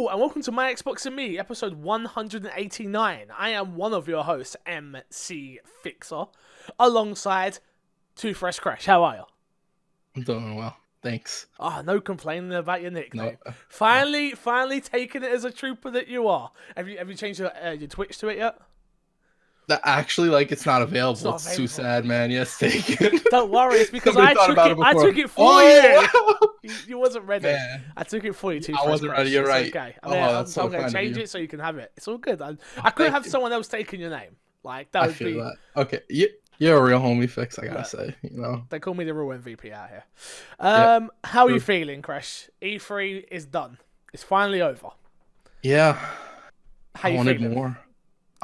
Hello and welcome to My Xbox and Me, episode 189. I am one of your hosts, MC Fixer, alongside Two Fresh Crash. How are you? I'm doing well, thanks. No complaining about your nickname. No, Finally taking it as a trooper that you are. Have you changed your Twitch to it yet? Actually, it's not available. It's too sad, man. Yes, take it. Don't worry, it's because I took it for you. You wasn't ready. Man. I took it for you too. I wasn't ready. You're right. Okay. That's so I'm going to change it so you can have it. It's all good. I could have someone else taking your name. That would be. That. Okay, you're a real homie, Fix. I gotta say, They call me the real MVP out here. How are you feeling, Crash? E3 is done. It's finally over. Yeah. How you wanted feeling? More.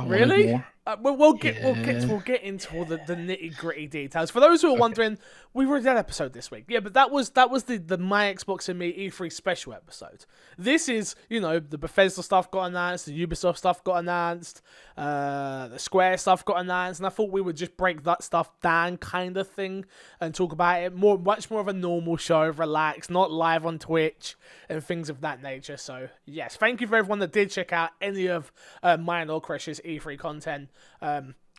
Really? More. We'll get into all the nitty gritty details. For those who are wondering, we were that episode this week. Yeah, but that was the My Xbox and Me E3 special episode. This is, the Bethesda stuff got announced, the Ubisoft stuff got announced, the Square stuff got announced, and I thought we would just break that stuff down, kind of thing, and talk about it much more of a normal show, relaxed, not live on Twitch and things of that nature. So yes, thank you for everyone that did check out any of mine or Crash's E3 content.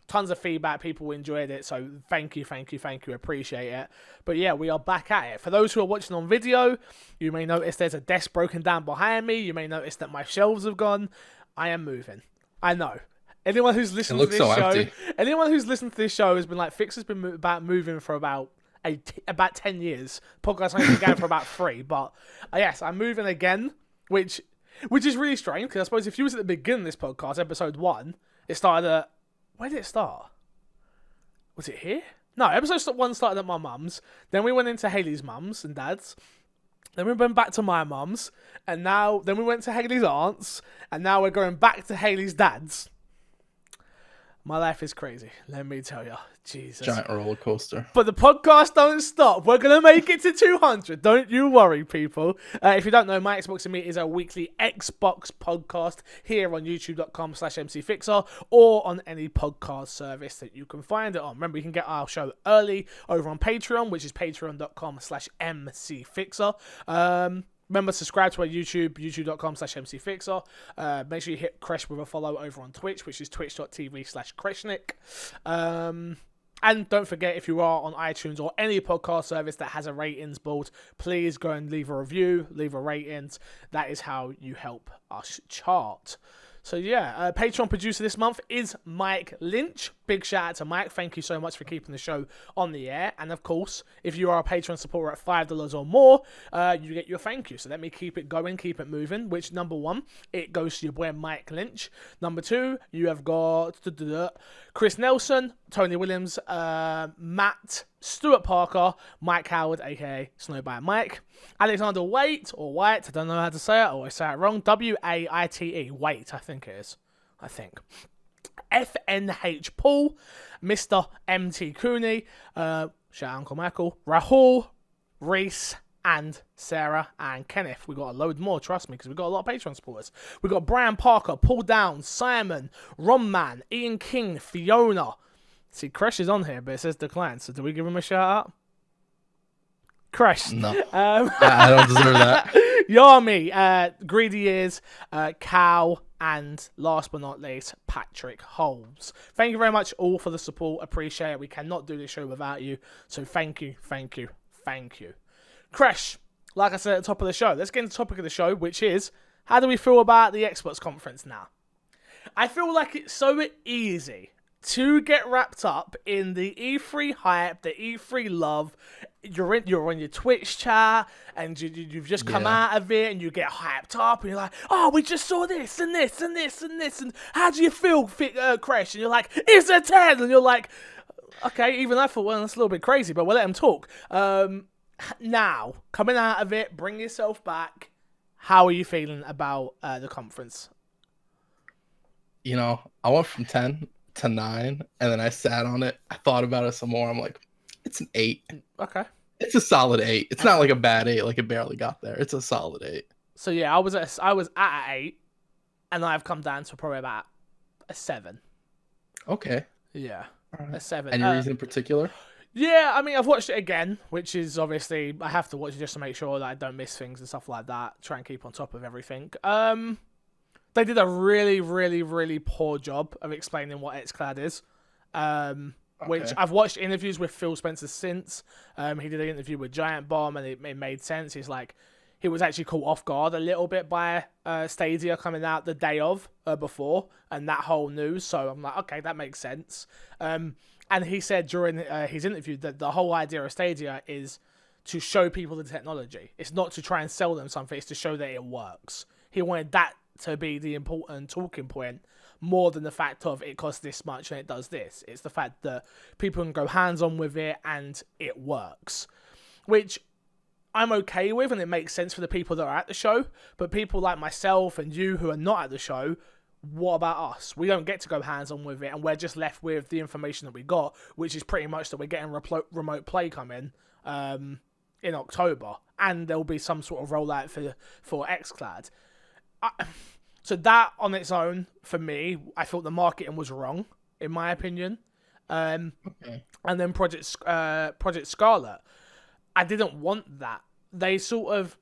Tons of feedback, people enjoyed it, so thank you, appreciate it. But yeah, we are back at it. For those who are watching on video, you may notice there's a desk broken down behind me. You may notice that my shelves have gone. I am moving. I know. Anyone who's listened to this show has been like, Fix has been about moving for about 10 years. Podcast has been going for about 3, but yes, I'm moving again, which is really strange, because I suppose if you was at the beginning of this podcast, episode 1, it started at... Where did it start? Was it here? No, episode 1 started at my mum's. Then we went into Haley's mum's and dad's. Then we went back to my mum's. And then we went to Haley's aunt's. And now we're going back to Haley's dad's. My life is crazy, let me tell you. Jesus. Giant roller coaster. But the podcast don't stop. We're going to make it to 200. Don't you worry, people. If you don't know, My Xbox and Me is a weekly Xbox podcast here on youtube.com/mcfixer or on any podcast service that you can find it on. Remember, you can get our show early over on Patreon, which is patreon.com/mcfixer. Remember, subscribe to our YouTube, youtube.com/mcfixer. Make sure you hit Kresh with a follow over on Twitch, which is twitch.tv/Kreshnik. And don't forget, if you are on iTunes or any podcast service that has a ratings board, please go and leave a review, leave a ratings. That is how you help us chart. So yeah, Patreon producer this month is Mike Lynch. Big shout out to Mike. Thank you so much for keeping the show on the air. And of course, if you are a Patreon supporter at $5 or more, you get your thank you. So let me keep it going, keep it moving. Which, number 1, it goes to your boy Mike Lynch. Number 2, you have got Chris Nelson, Tony Williams, Matt, Stuart Parker, Mike Howard, aka Snowbite Mike, Alexander Waite, or White, I don't know how to say it, I always say it wrong, Waite, Waite, I think it is. FNH Paul, Mr. MT Cooney, shout out Uncle Michael, Rahul, Reese, and Sarah and Kenneth. We got a load more, trust me, because we've got a lot of Patreon supporters. We've got Brian Parker, Paul Downs, Simon, Romman, Ian King, Fiona. See, Crash is on here, but it says decline, so do we give him a shout out? Crash. No. I don't deserve that. Yarmy, Greedy Ears, Cal, and last but not least, Patrick Holmes. Thank you very much all for the support. Appreciate it. We cannot do this show without you. So thank you. Crash, like I said at the top of the show, let's get into the topic of the show, which is, how do we feel about the Xbox conference now? I feel like it's so easy to get wrapped up in the E3 hype, the E3 love. You're on your Twitch chat, and you've just come out of it, and you get hyped up, and you're like, oh, we just saw this, and this, and this, and this, and how do you feel, Crash? And you're like, it's a 10, and you're like, okay, even I thought, well, that's a little bit crazy, but we'll let him talk. Now, coming out of it, bring yourself back. How are you feeling about the conference? I went from 10 to 9, and then I sat on it. I thought about it some more. I'm like, it's an 8. Okay. It's a solid 8. It's not like a bad 8, like it barely got there. It's a solid 8. So yeah, I was at an 8, and I've come down to probably about a 7. Okay. Yeah, right. a 7. Any reason in particular? Yeah, I mean, I've watched it again, which is obviously I have to watch it just to make sure that I don't miss things and stuff like that. Try and keep on top of everything. They did a really, really, really poor job of explaining what xCloud is. Which Okay. I've watched interviews with Phil Spencer since. He did an interview with Giant Bomb, and it made sense. He's like, he was actually caught off guard a little bit by Stadia coming out the day of before, and that whole news. So I'm like, okay, that makes sense. And he said during his interview that the whole idea of Stadia is to show people the technology. It's not to try and sell them something. It's to show that it works. He wanted that to be the important talking point more than the fact of it costs this much and it does this. It's the fact that people can go hands-on with it and it works, which I'm okay with, and it makes sense for the people that are at the show. But people like myself and you who are not at the show, what about us? We don't get to go hands-on with it, and we're just left with the information that we got, which is pretty much that we're getting remote play coming in October, and there'll be some sort of rollout for xCloud. So that on its own, for me, I thought the marketing was wrong, in my opinion. Okay. And then Project Scarlett, I didn't want that. They sort of,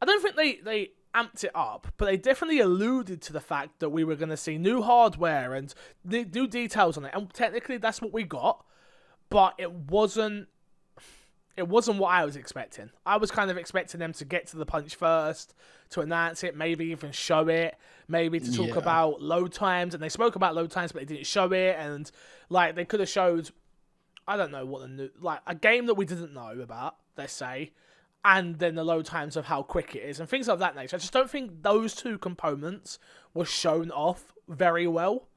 I don't think they amped it up, but they definitely alluded to the fact that we were going to see new hardware and new details on it. And technically, that's what we got, but it wasn't what I was expecting. I was kind of expecting them to get to the punch first, to announce it, maybe even show it, maybe to talk about load times. And they spoke about load times, but they didn't show it. And like they could have showed, I don't know what the new, like a game that we didn't know about, let's say, and then the load times of how quick it is and things of that nature. I just don't think those two components were shown off very well.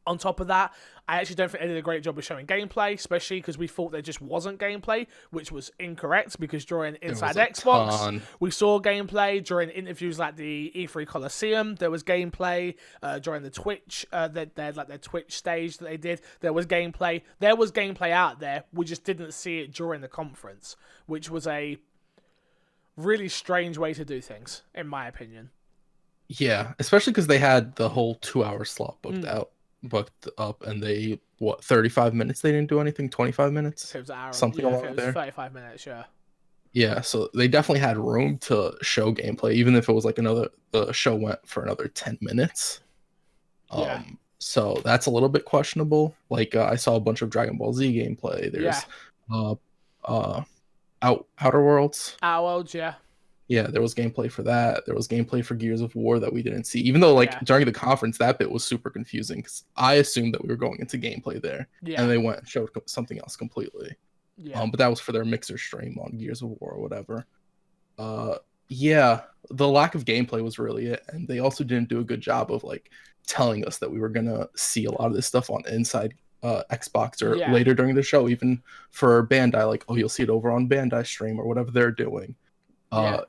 On top of that, I actually don't think they did a great job of showing gameplay, especially because we thought there just wasn't gameplay, which was incorrect because during Inside Xbox, we saw gameplay. During interviews like the E3 Coliseum, there was gameplay. During the Twitch, their Twitch stage that they did, there was gameplay. There was gameplay out there. We just didn't see it during the conference, which was a really strange way to do things, in my opinion. Yeah, especially because they had the whole 2-hour slot booked up, and they 35 minutes they didn't do anything. 25 minutes, it was an hour, something yeah, along it was there. 35 minutes, Yeah, so they definitely had room to show gameplay, even if it was like the show went for another 10 minutes. Yeah. So that's a little bit questionable. Like I saw a bunch of Dragon Ball Z gameplay. There's Outer Worlds. Outer Worlds, yeah. Yeah, there was gameplay for that. There was gameplay for Gears of War that we didn't see. Even though, during the conference, that bit was super confusing because I assumed that we were going into gameplay there, and they went and showed something else completely. Yeah. But that was for their mixer stream on Gears of War or whatever. Yeah, the lack of gameplay was really it, and they also didn't do a good job of like telling us that we were gonna see a lot of this stuff on Inside Xbox or later during the show. Even for Bandai, like, oh, you'll see it over on Bandai stream or whatever they're doing.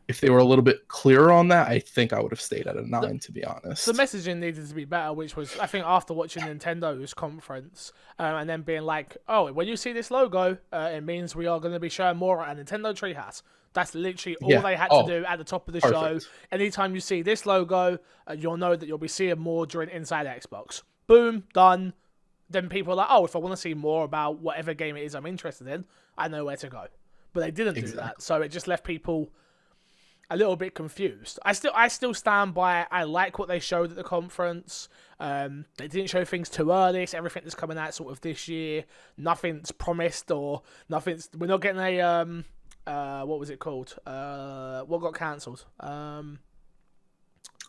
If they were a little bit clearer on that, I think I would have stayed at a 9, to be honest. The messaging needed to be better, which was, I think, after watching Nintendo's conference and then being like, oh, when you see this logo, it means we are going to be showing more at a Nintendo Treehouse. That's literally all they had to do at the top of the show. Anytime you see this logo, you'll know that you'll be seeing more during Inside Xbox. Boom, done. Then people are like, oh, if I want to see more about whatever game it is I'm interested in, I know where to go. But they didn't do that, so it just left people a little bit confused. I still stand by I like what they showed at the conference. They didn't show things too early, so everything that's coming out sort of this year, nothing's promised or nothing's. We're not getting a what was it called? What got cancelled?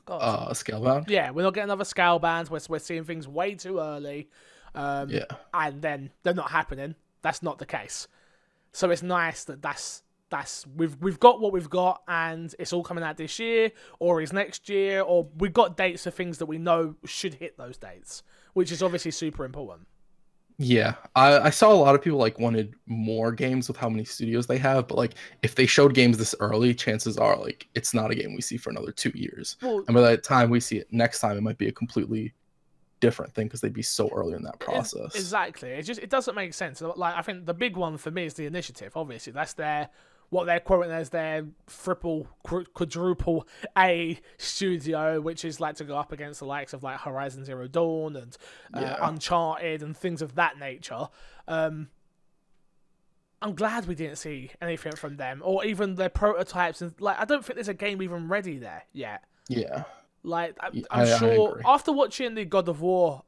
Scalebound. Yeah, we're not getting another Scalebound. We're seeing things way too early. And then they're not happening. That's not the case. So it's nice that's we've got what we've got, and it's all coming out this year or is next year, or we've got dates of things that we know should hit those dates, which is obviously super important. Yeah, I saw a lot of people like wanted more games with how many studios they have, but like if they showed games this early, chances are like it's not a game we see for another 2 years. Well, and by the time we see it next time, it might be a completely different thing because they'd be so early in that process. Exactly. It doesn't make sense. Like I think the big one for me is the Initiative. Obviously, that's what they're quoting as their quadruple A studio, which is like to go up against the likes of like Horizon Zero Dawn and Uncharted and things of that nature. I'm glad we didn't see anything from them, or even their prototypes. And like, I don't think there's a game even ready there yet. Yeah. Like, I'm I sure agree. after watching the God of War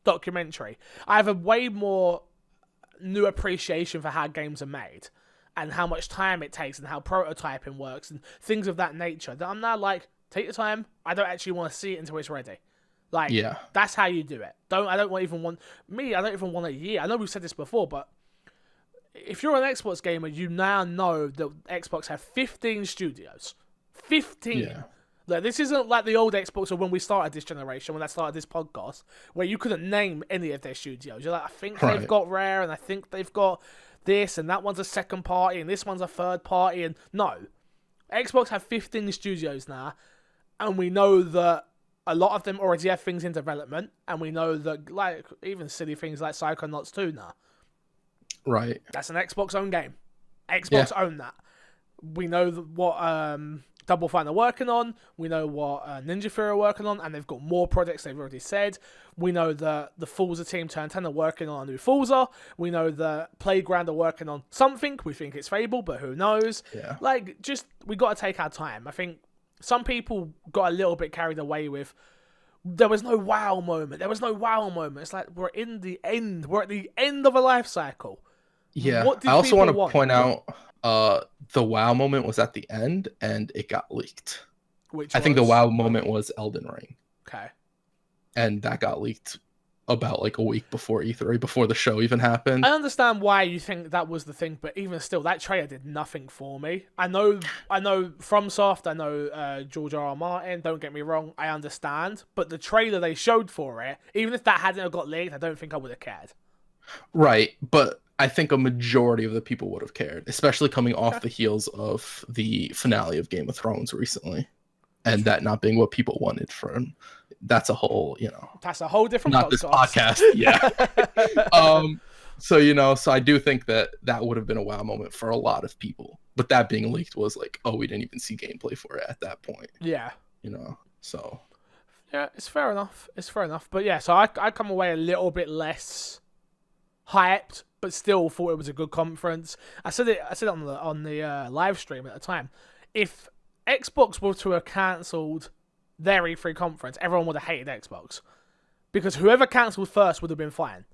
documentary, I have a way more new appreciation for how games are made and how much time it takes and how prototyping works and things of that nature. That I'm now like, take your time. I don't actually want to see it until it's ready. Like, that's how you do it. I don't even want a year. I know we've said this before, but if you're an Xbox gamer, you now know that Xbox have 15 studios. 15. Yeah. Like, this isn't like the old Xbox or when we started this generation, when I started this podcast, where you couldn't name any of their studios. You're like, I think they've got Rare, and I think they've got this, and that one's a second party, and this one's a third party. And no, Xbox have 15 studios now, and we know that a lot of them already have things in development, and we know that, like, even silly things like Psychonauts 2 now. Right. That's an Xbox owned game. Xbox own that. We know what Double Fine are working on. We know what Ninja Theory are working on, and they've got more projects they've already said. We know that the Forza team Turn 10 are working on a new Forza. We know that Playground are working on something. We think it's Fable, but who knows? Yeah. Like, just, we got to take our time. I think some people got a little bit carried away with, there was no wow moment. There was no wow moment. It's like, we're in the end. We're at the end of a life cycle. Yeah. I also want to point out the wow moment was at the end and it got leaked. I think the wow moment was Elden Ring. Okay. And that got leaked about like a week before E3, before the show even happened. I understand why you think that was the thing, but even still, that trailer did nothing for me. I know FromSoft, I know George R.R. Martin, don't get me wrong, I understand, but the trailer they showed for it, even if that hadn't got leaked, I don't think I would have cared. Right, but I think a majority of the people would have cared, especially coming off the heels of the finale of Game of Thrones recently, and that not being what people wanted from. That's a whole, That's a whole different not podcast. This podcast, yeah. So I do think that would have been a wow moment for a lot of people. But that being leaked was like, oh, we didn't even see gameplay for it at that point. Yeah. So. Yeah, it's fair enough. But yeah, so I come away a little bit less hyped, but still thought it was a good conference. I said it on the live stream at the time. If Xbox were to have cancelled their E3 conference, everyone would have hated Xbox, because whoever cancelled first would have been fine.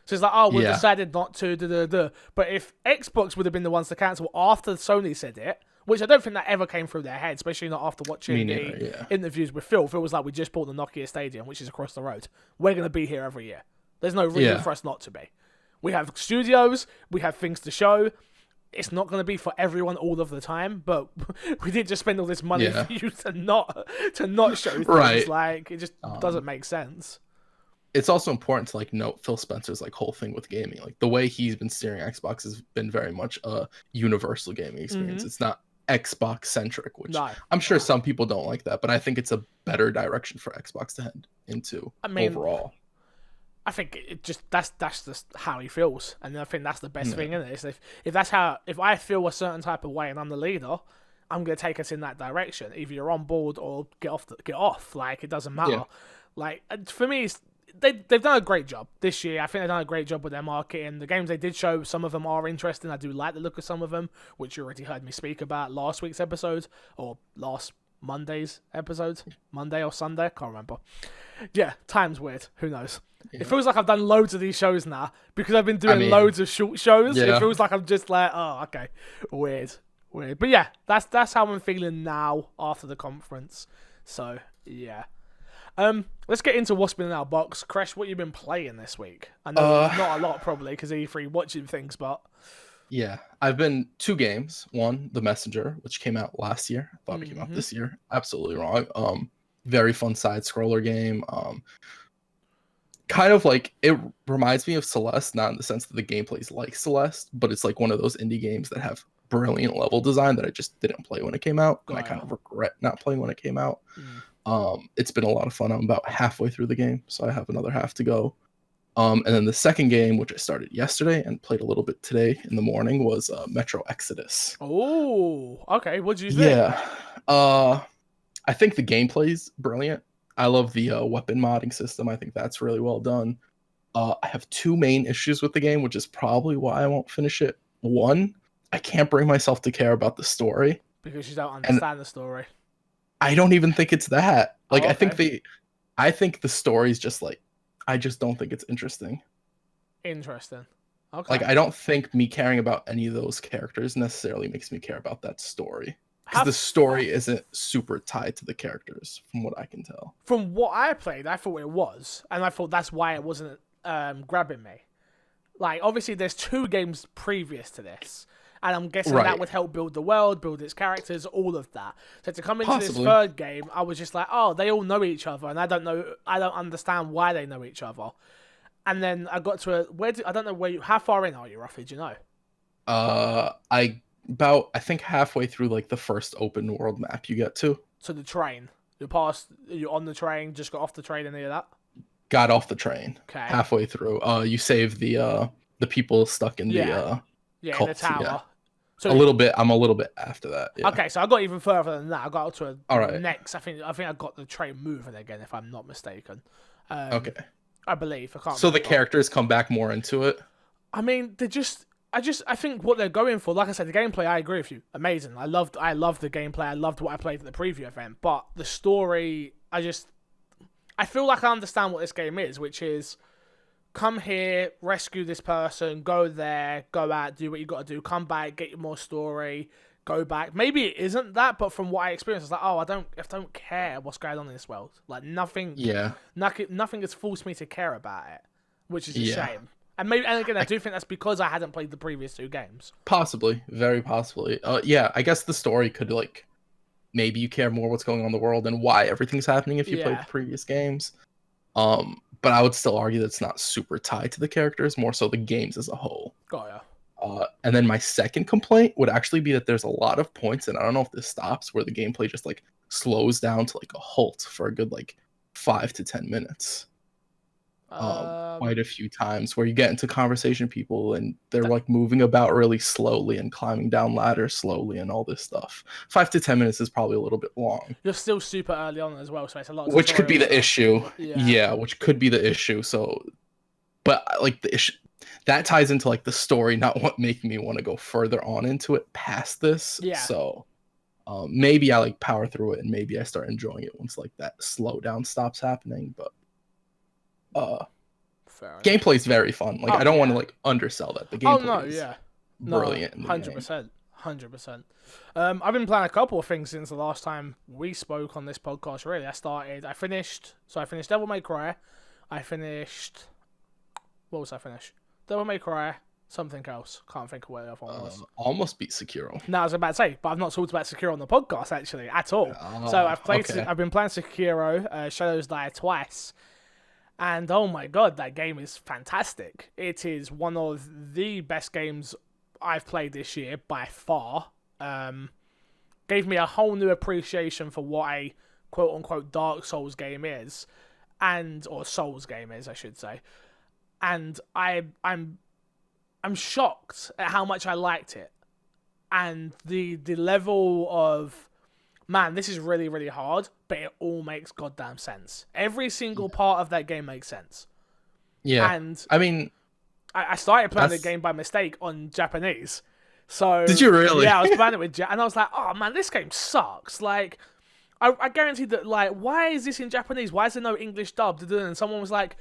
So it's like, oh, we decided not to. But if Xbox would have been the ones to cancel after Sony said it, which I don't think that ever came through their head, especially not after watching the interviews with Phil. Phil was like, we just bought the Nokia Stadium, which is across the road. We're going to be here every year. There's no reason for us not to be. We have studios. We have things to show. It's not going to be for everyone all of the time, but we did just spend all this money for you to not show things. Right. Like, it just doesn't make sense. It's also important to like note Phil Spencer's like whole thing with gaming. Like the way he's been steering Xbox has been very much a universal gaming experience. Mm-hmm. It's not Xbox centric, which I'm sure some people don't like that, but I think it's a better direction for Xbox to head into overall. I think it just that's just how he feels, and I think that's the best thing in it. Is if I feel a certain type of way and I'm the leader, I'm gonna take us in that direction. Either you're on board or get off. Like, it doesn't matter. Yeah. Like, for me, they've done a great job this year. I think they've done a great job with their marketing. The games they did show, some of them are interesting. I do like the look of some of them, which you already heard me speak about last week's episode or last Monday's episode, Monday or Sunday, can't remember. Yeah, time's weird. Who knows? Yeah. It feels like I've done loads of these shows now because I've been doing loads of short shows. Yeah. It feels like I'm just like, oh, okay, weird. But yeah, that's how I'm feeling now after the conference. So yeah. Let's get into what's been in our box. Crash, what you been playing this week? I know not a lot probably because E3 watching things, but yeah, I've been 2 games. One, The Messenger, which came out last year. I thought it came out this year. Absolutely wrong. Very fun side scroller game. Kind of like, it reminds me of Celeste, not in the sense that the gameplay is like Celeste, but it's like one of those indie games that have brilliant level design that I just didn't play when it came out, and I kind of regret not playing when it came out. It's been a lot of fun. I'm about halfway through the game, so I have another half to go. And then the second game, which I started yesterday and played a little bit today in the morning, was Metro Exodus. Oh, okay. What did you think? Yeah. I think the gameplay's brilliant. I love the weapon modding system. I think that's really well done. I have two main issues with the game, which is probably why I won't finish it. One, I can't bring myself to care about the story. Because you don't understand the story. I don't even think it's that. Like, okay. I think the story's just like, I just don't think it's interesting. Interesting. Okay. Like, I don't think me caring about any of those characters necessarily makes me care about that story. Because the story isn't super tied to the characters, from what I can tell. From what I played, I thought it was. And I thought that's why it wasn't grabbing me. Like, obviously, there's 2 games previous to this. And I'm guessing that would help build the world, build its characters, all of that. So to come into this third game, I was just like, oh, they all know each other. And I don't understand why they know each other. And then I got to how far in are you, roughly? Do you know? I think halfway through like the first open world map you get to. So the train. You're on the train, just got off the train, any of that? Got off the train. Okay. Halfway through. You save the people stuck in the cult, in the tower. Yeah. So I'm a little bit after that. Yeah. Okay, so I got even further than that. I got up to next. I think I got the train moving again, if I'm not mistaken. Okay. I believe. I can't. So the characters come back more into it. I mean, I think what they're going for, like I said, the gameplay, I agree with you. Amazing. I loved the gameplay. I loved what I played at the preview event. But the story, I feel like I understand what this game is, which is come here, rescue this person, go there, go out, do what you got to do, come back, get more story, go back. Maybe it isn't that, but from what I experienced, it's like, oh, I don't care what's going on in this world. Like nothing has forced me to care about it, which is a shame. And again, I do think that's because I hadn't played the previous 2 games. Possibly, very possibly. I guess the story could like maybe you care more what's going on in the world and why everything's happening if you played the previous games. But I would still argue that it's not super tied to the characters, more so the games as a whole. Got ya. And then my second complaint would actually be that there's a lot of points, and I don't know if this stops, where the gameplay just like slows down to like a halt for a good like 5 to 10 minutes. Quite a few times where you get into conversation with people and they're like moving about really slowly and climbing down ladders slowly and all this stuff. 5 to 10 minutes is probably a little bit long. You're still super early on as well, so it's a lot. Which could be the issue. Yeah, which could be the issue. So, but like the issue that ties into like the story, not what making me want to go further on into it past this. Yeah. So, maybe I like power through it and maybe I start enjoying it once like that slowdown stops happening. But gameplay is very fun. Like I don't want to like undersell that. The gameplay is brilliant. 100%. I've been playing a couple of things since the last time we spoke on this podcast. Really, I finished Devil May Cry. I finished Devil May Cry. Something else. Can't think of what the other one was. Almost beat Sekiro. No, I was about to say, but I've not talked about Sekiro on the podcast actually at all. So I've been playing Sekiro. Shadows Die twice. And oh my god, that game is fantastic. It is one of the best games I've played this year by far. Gave me a whole new appreciation for what a quote unquote Dark Souls game is, or Souls game is, I should say. And I'm shocked at how much I liked it, and the level of. Man, this is really, really hard, but it all makes goddamn sense. Every single part of that game makes sense. Yeah. And I mean, I started playing the game by mistake on Japanese. So did you really? Yeah, I was playing it with and I was like, oh man, this game sucks. Like, I guarantee that, like, why is this in Japanese? Why is there no English dub? And someone was like,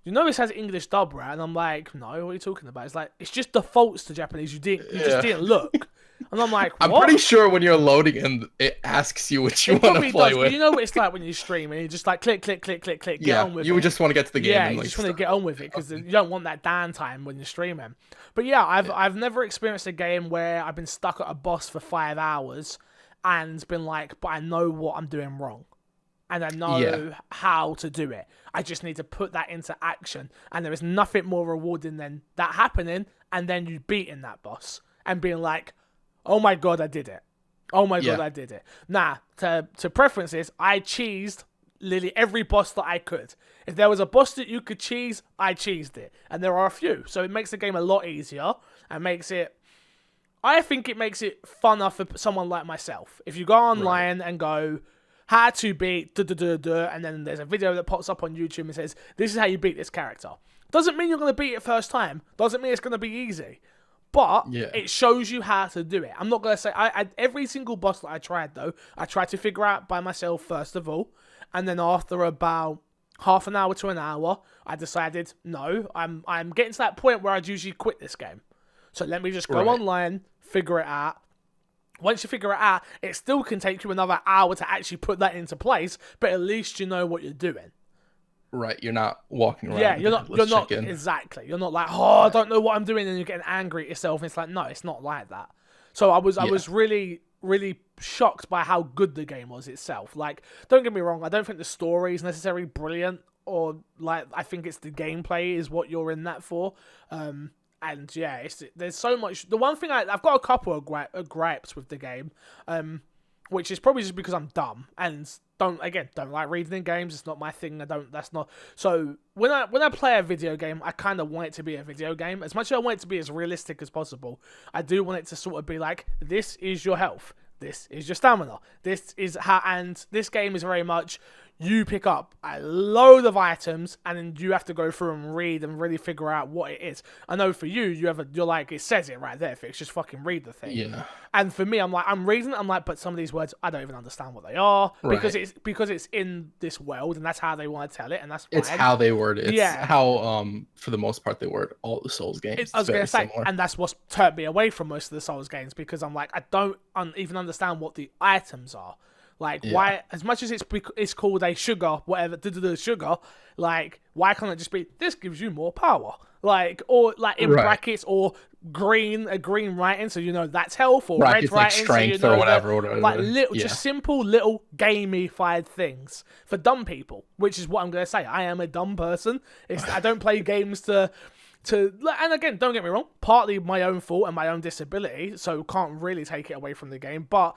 you know this has English dub, right? And I'm like, no, what are you talking about? It's like, it's just defaults to Japanese. You just didn't look. And I'm like, what? I'm pretty sure when you're loading and it asks you what you want to play with. But you know what it's like when you stream and you just like click, get on with it. You just want to get to the game. Yeah, you just want to get on with it because you don't want that downtime when you're streaming. But yeah, I've never experienced a game where I've been stuck at a boss for 5 hours and been like, but I know what I'm doing wrong. And I know how to do it. I just need to put that into action. And there is nothing more rewarding than that happening and then you beating that boss and being like, oh my god, I did it. Oh my god, I did it. Nah, to preferences, I cheesed literally every boss that I could. If there was a boss that you could cheese, I cheesed it. And there are a few. So it makes the game a lot easier and I think it makes it funner for someone like myself. If you go online and go, how to beat and then there's a video that pops up on YouTube and says, this is how you beat this character. Doesn't mean you're going to beat it first time. Doesn't mean it's going to be easy. But it shows you how to do it. I'm not going to say... every single boss that I tried, though, I tried to figure out by myself first of all. And then after about half an hour to an hour, I decided, no, I'm getting to that point where I'd usually quit this game. So let me just go online, figure it out. Once you figure it out, it still can take you another hour to actually put that into place, but at least you know what you're doing. Right, you're not walking around. Yeah, you're not exactly. You're not like, oh, I don't know what I'm doing, and you're getting angry at yourself. And it's like, no, it's not like that. So I was really, really shocked by how good the game was itself. Like, don't get me wrong, I don't think the story is necessarily brilliant, or like I think it's the gameplay is what you're in that for. And yeah, there's so much. The one thing I've got a couple of gripes with the game, which is probably just because I'm dumb and don't like reading in games. It's not my thing. So when I play a video game, I kind of want it to be a video game. As much as I want it to be as realistic as possible, I do want it to sort of be like, this is your health, this is your stamina, this is how, and this game is very much, you pick up a load of items and then you have to go through and read and really figure out what it is. I know for you, you're like, it says it right there, Fix, just fucking read the thing. Yeah. And for me, I'm reading it, I'm like, but some of these words, I don't even understand what they are, because it's in this world and that's how they want to tell it, and that's fine. It's how they word it. It's how, for the most part, they word all the Souls games. I was going to say, and that's what's turned me away from most of the Souls games, because I'm like, I don't even understand what the items are. Like, why, as much as it's called a sugar, whatever, sugar, like, why can't it just be, this gives you more power? Like, or, like, in brackets, or a green writing, so you know that's health, or brackets, red writing, like strength, so you know, or whatever. Like, just simple, little, gamified things for dumb people, which is what I'm going to say. I am a dumb person. I don't play games to, and again, don't get me wrong, partly my own fault and my own disability, so can't really take it away from the game, but...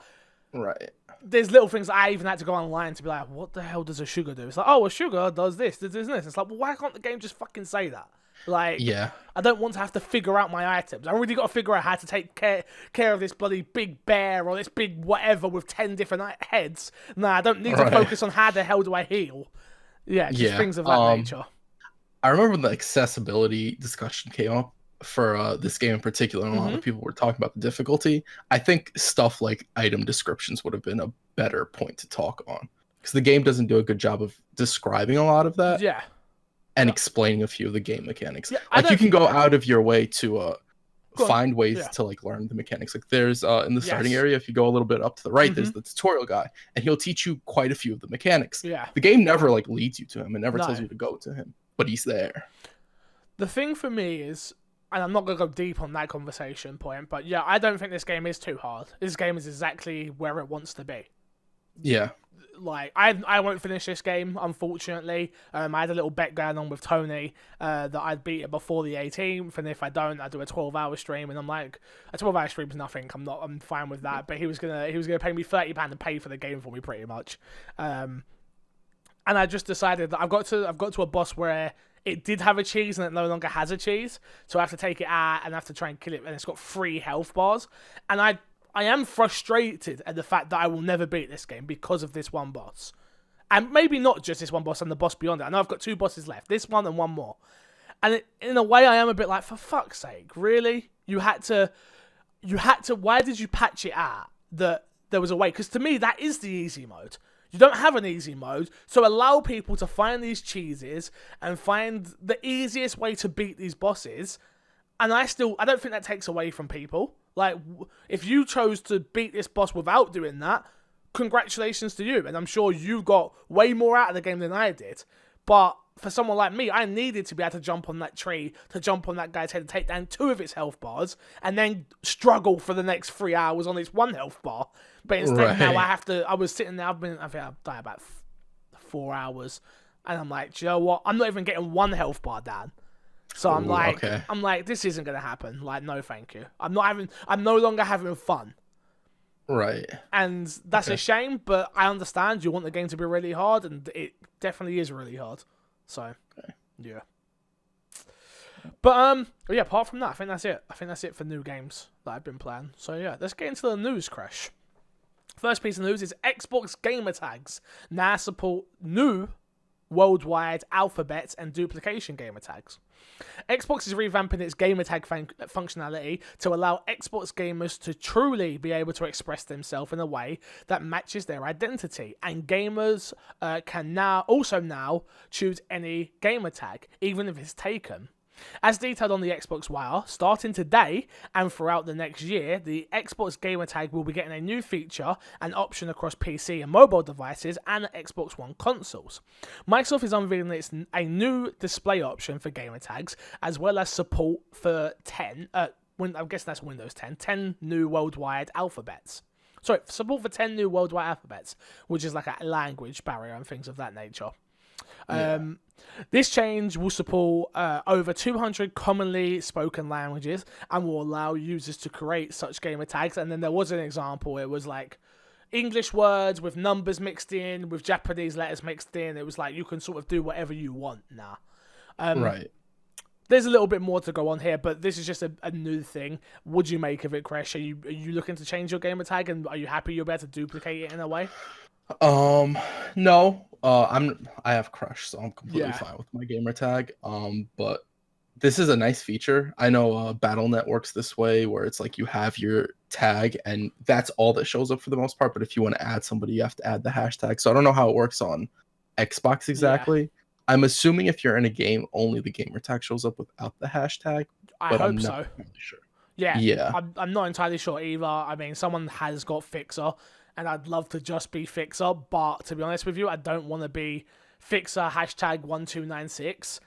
Right. There's little things that I even had to go online to be like, what the hell does a sugar do? It's like, oh, a sugar does this, this, and this. It's like, well, why can't the game just fucking say that? Like, I don't want to have to figure out my items. I already got to figure out how to take care of this bloody big bear or this big whatever with 10 different heads. Nah, I don't need to focus on how the hell do I heal. Yeah, just things of that nature. I remember when the accessibility discussion came up for this game in particular, and a lot of people were talking about the difficulty. I think stuff like item descriptions would have been a better point to talk on, because the game doesn't do a good job of describing a lot of that and explaining a few of the game mechanics. Like, you can go out of your way to find ways to like learn the mechanics. Like, there's in the starting area, if you go a little bit up to the right, there's the tutorial guy, and he'll teach you quite a few of the mechanics. The game never like leads you to him, and never tells you to go to him, but he's there. The thing for me is, and I'm not going to go deep on that conversation point, but yeah, I don't think this game is too hard. This game is exactly where it wants to be. Yeah. Like, I won't finish this game, unfortunately. I had a little bet going on with Tony that I'd beat it before the 18th, and if I don't, I'd do a 12-hour stream, and I'm like, a 12-hour stream is nothing. I'm fine with that, but he was gonna pay me £30 to pay for the game for me, pretty much. And I just decided that I've got to a boss where it did have a cheese and it no longer has a cheese, so I have to take it out and I have to try and kill it, and it's got 3 health bars, and I am frustrated at the fact that I will never beat this game because of this one boss. And maybe not just this one boss and the boss beyond it. I know I've got 2 bosses left, this one and one more. And in a way I am a bit like, for fuck's sake, really? You had to, why did you patch it out that there was a way? Because to me, that is the easy mode. You don't have an easy mode, so allow people to find these cheeses and find the easiest way to beat these bosses. And I don't think that takes away from people. Like, if you chose to beat this boss without doing that, congratulations to you. And I'm sure you got way more out of the game than I did. But for someone like me, I needed to be able to jump on that tree, to jump on that guy's head and take down 2 of its health bars, and then struggle for the next 3 hours on its 1 health bar. But instead now I was sitting there, I think I've died about 4 hours, and I'm like, do you know what? I'm not even getting 1 health bar down. So I'm like, this isn't gonna happen. Like, no, thank you. I'm no longer having fun. Right. And that's a shame, but I understand you want the game to be really hard, and it definitely is really hard. So, yeah. But, yeah, apart from that, I think that's it. I think that's it for new games that I've been playing. So, yeah, let's get into the news, Crash. First piece of news is Xbox gamer tags now support new worldwide alphabet and duplication gamer tags. Xbox is revamping its gamertag functionality to allow Xbox gamers to truly be able to express themselves in a way that matches their identity, and gamers can now choose any gamertag, even if it's taken. As detailed on the Xbox Wire, starting today and throughout the next year, the Xbox gamertag will be getting a new feature and option across PC and mobile devices and Xbox One consoles. Microsoft is unveiling a new display option for gamertags, as well as support for 10, I guess that's Windows 10 new worldwide alphabets. Sorry, support for 10 new worldwide alphabets, which is like a language barrier and things of that nature. This change will support over 200 commonly spoken languages and will allow users to create such gamer tags. And then there was an example. It was like English words with numbers mixed in, with Japanese letters mixed in. It was like you can sort of do whatever you want now. Right. There's a little bit more to go on here, but this is just a new thing. Would you make of it, Crash? Are you looking to change your gamer tag, and are you happy you'll be able to duplicate it in a way? No. I have Crush, so I'm completely fine with my gamer tag. But this is a nice feature. I know Battle.net works this way, where it's like you have your tag and that's all that shows up for the most part. But if you want to add somebody, you have to add the hashtag. So I don't know how it works on Xbox exactly. Yeah. I'm assuming if you're in a game, only the gamer tag shows up without the hashtag. I hope so. Really sure. Yeah. I'm not entirely sure either. I mean, someone has got Fixer, and I'd love to just be Fixer, but to be honest with you, I don't want to be Fixer #1296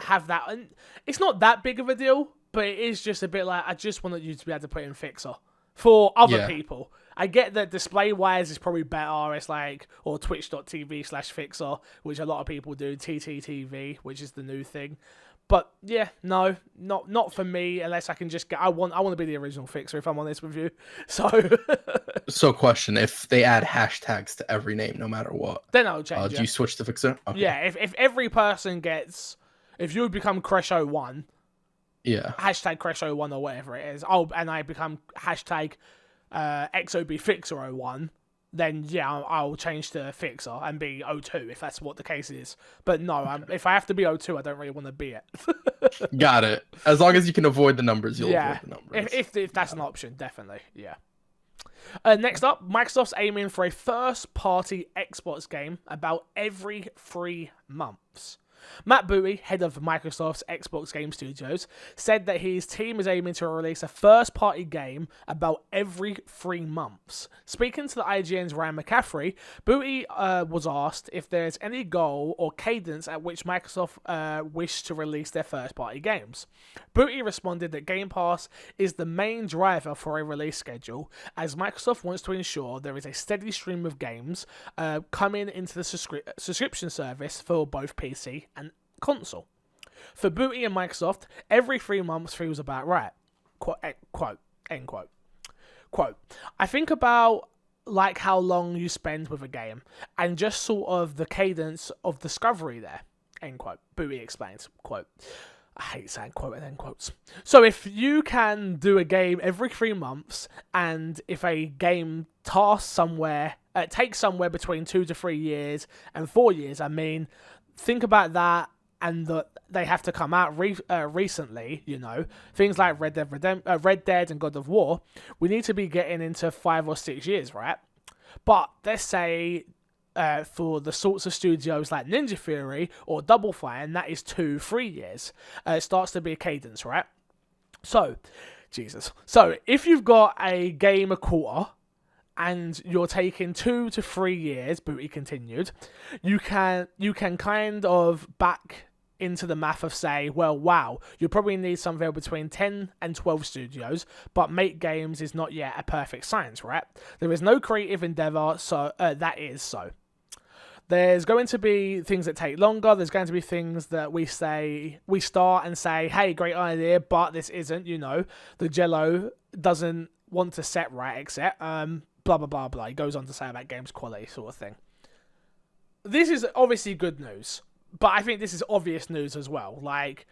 have that. And it's not that big of a deal, but it is just a bit like, I just want you to be able to put in Fixer for other people. I get that display-wise is probably better. It's like, or twitch.tv/Fixer, which a lot of people do, TTTV, which is the new thing. But yeah, no, not for me. Unless I can just get, I want to be the original Fixer, if I'm honest with you. So, question: if they add hashtags to every name, no matter what, then I'll change. Do you switch to Fixer? Okay. Yeah, if every person gets, if you become Crash01, hashtag Crash01 or whatever it is, and I become hashtag XOBFixer01. Then I'll change to Fixer and be O2 if that's what the case is. But no, if I have to be O2, I don't really want to be it. Got it. As long as you can avoid the numbers, you'll avoid the numbers. If that's an option, definitely, yeah. Next up, Microsoft's aiming for a first-party Xbox game about every 3 months. Matt Booty, head of Microsoft's Xbox Game Studios, said that his team is aiming to release a first-party game about every 3 months. Speaking to the IGN's Ryan McCaffrey, Booty was asked if there's any goal or cadence at which Microsoft wish to release their first-party games. Booty responded that Game Pass is the main driver for a release schedule, as Microsoft wants to ensure there is a steady stream of games coming into the subscription service for both PC and console. For Booty and Microsoft, every 3 months feels about right. Quote, end quote. Quote, I think about like how long you spend with a game and just sort of the cadence of discovery there. End quote. Booty explains. Quote, I hate saying quote and then quotes. So if you can do a game every 3 months, and if a game takes somewhere between 2 to 3 years and 4 years, I mean, think about that, and they have to come out recently, you know, things like Red Dead and God of War, we need to be getting into 5 or 6 years, right? But let's say for the sorts of studios like Ninja Theory or Double Fine, that is 2-3 years. It starts to be a cadence, right? So if you've got a game a quarter, and you're taking 2 to 3 years, Booty continued, you can kind of back into the math of say, well, wow, you probably need somewhere between 10 and 12 studios, but make games is not yet a perfect science, right? There is no creative endeavor, so that is so. There's going to be things that take longer. There's going to be things that we start and say, hey, great idea, but this isn't, you know, the Jello doesn't want to set right, except, blah, blah, blah, blah. He goes on to say about games quality sort of thing. This is obviously good news, but I think this is obvious news as well. Like,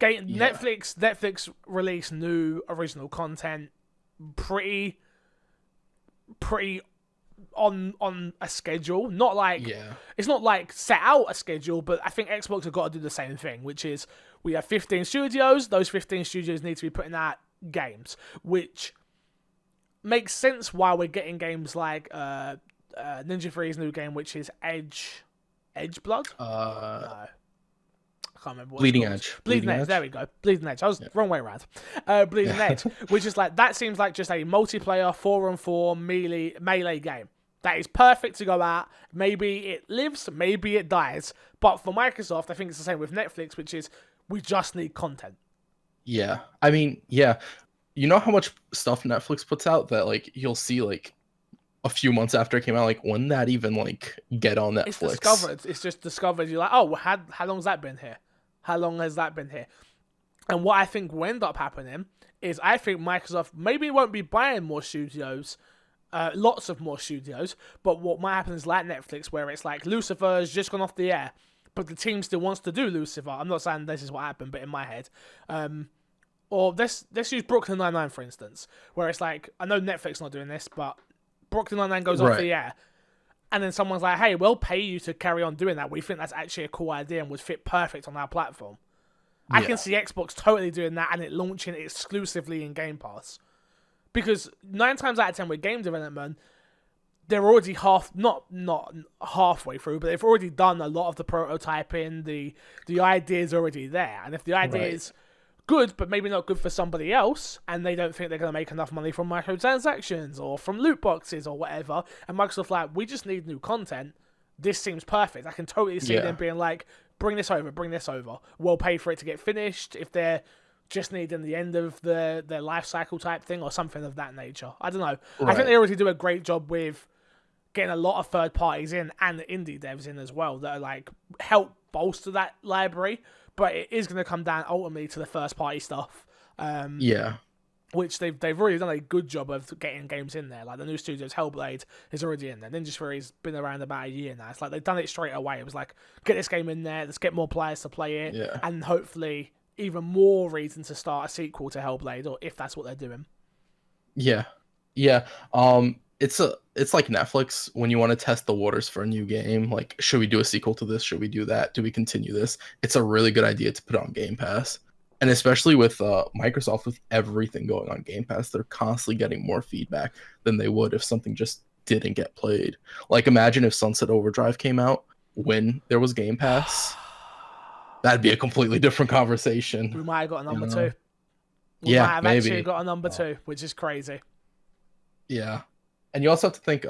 Netflix released new original content pretty on a schedule, not like it's not like set out a schedule, but I think Xbox have got to do the same thing, which is we have 15 studios. Those 15 studios need to be putting out games, which makes sense why we're getting games like Ninja Theory's new game, which is Edge Blood. No. I can't remember what Bleeding it's called. Edge. Bleeding Edge. There we go. Bleeding Edge. I was wrong way around. Bleeding Edge, which is like that seems like just a multiplayer 4-on-4 melee game. That is perfect to go out. Maybe it lives, maybe it dies. But for Microsoft, I think it's the same with Netflix, which is we just need content. Yeah. I mean, yeah. You know how much stuff Netflix puts out that like you'll see like a few months after it came out, like when that even like get on Netflix? It's discovered. It's just discovered. You're like, oh, how long's that been here? How long has that been here? And what I think will end up happening is I think Microsoft maybe won't be buying more studios, lots of more studios, but what might happen is like Netflix, where it's like Lucifer's just gone off the air, but the team still wants to do Lucifer. I'm not saying this is what happened, but in my head. Or let's use Brooklyn Nine-Nine, for instance, where it's like, I know Netflix not doing this, but Brooklyn Nine-Nine goes off the air, and then someone's like, hey, we'll pay you to carry on doing that. We think that's actually a cool idea and would fit perfect on our platform. I can see Xbox totally doing that and it launching exclusively in Game Pass. Because 9 times out of 10 with game development, they're already not halfway through, but they've already done a lot of the prototyping. The idea's already there. And if the idea is good, but maybe not good for somebody else, and they don't think they're going to make enough money from microtransactions or from loot boxes or whatever, and Microsoft like, we just need new content, this seems perfect. I can totally see them being like, bring this over. We'll pay for it to get finished if they're just needing the end of their life cycle type thing or something of that nature. I don't know. Right. I think they already do a great job with getting a lot of third parties in and indie devs in as well that are like help bolster that library. But it is going to come down ultimately to the first party stuff. Which they've already done a good job of getting games in there. Like the new studio's Hellblade is already in there. Ninja Theory's been around about a year now. It's like they've done it straight away. It was like, get this game in there, let's get more players to play it, and hopefully even more reason to start a sequel to Hellblade, or if that's what they're doing. Yeah. It's like Netflix when you want to test the waters for a new game. Like, should we do a sequel to this? Should we do that? Do we continue this? It's a really good idea to put on Game Pass. And especially with Microsoft, with everything going on Game Pass, they're constantly getting more feedback than they would if something just didn't get played. Like, imagine if Sunset Overdrive came out when there was Game Pass. That'd be a completely different conversation. We might have got a number two. We might have actually got a number two, which is crazy. Yeah. And you also have to think